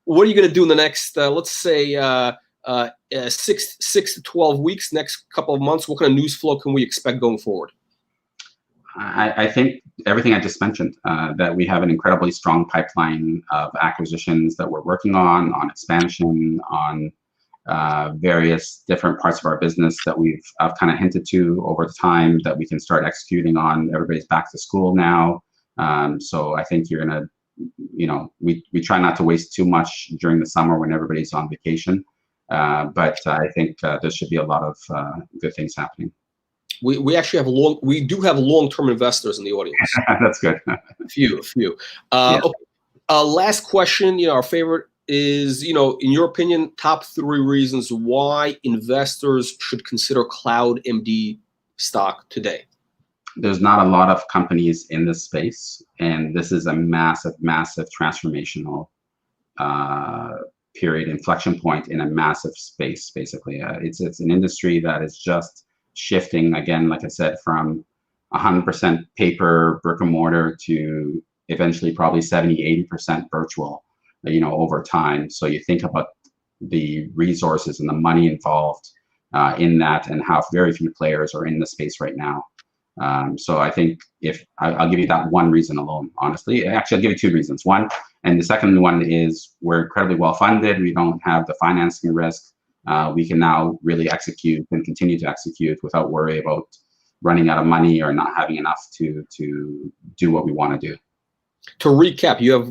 what are you going to do in the next, let's say, 6 to 12 weeks, next couple of months? What kind of news flow can we expect going forward? I think everything I just mentioned, that we have an incredibly strong pipeline of acquisitions that we're working on expansion, on various different parts of our business that I've kind of hinted to over time that we can start executing on. Everybody's back to school now. So I think you're going to, we try not to waste too much during the summer when everybody's on vacation. But I think there should be a lot of good things happening. We actually have long-term investors in the audience. That's good. A few. Yeah. Okay. Last question. Our favorite is, in your opinion, top 3 reasons why investors should consider CloudMD stock today. There's not a lot of companies in this space, and this is a massive transformational period, inflection point in a massive space. Basically, it's an industry that is just shifting again, like I said, from 100% paper, brick and mortar to eventually probably 70-80% virtual, over time. So you think about the resources and the money involved in that, and how very few players are in the space right now. So I think I'll give you that one reason alone, honestly. Actually, I'll give you 2 reasons. One, and the second one is we're incredibly well funded. We don't have the financing risk. We can now really execute and continue to execute without worry about running out of money or not having enough to do what we want to do. To recap, you have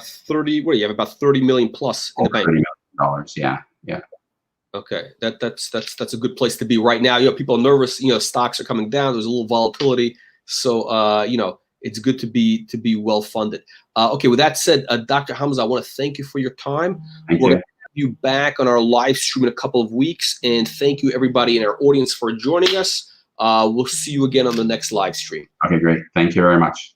30. What do you have? About 30 million plus in the bank. dollars. Yeah, yeah. Okay, that's a good place to be right now. You know, people are nervous. You know, stocks are coming down. There's a little volatility, so you know, it's good to be well funded. Okay, with that said, Dr. Hamza, I want to thank you for your time. Thank We're you. going to have you back on our live stream in a couple of weeks, and thank you everybody in our audience for joining us. We'll see you again on the next live stream. Okay, great. Thank you very much.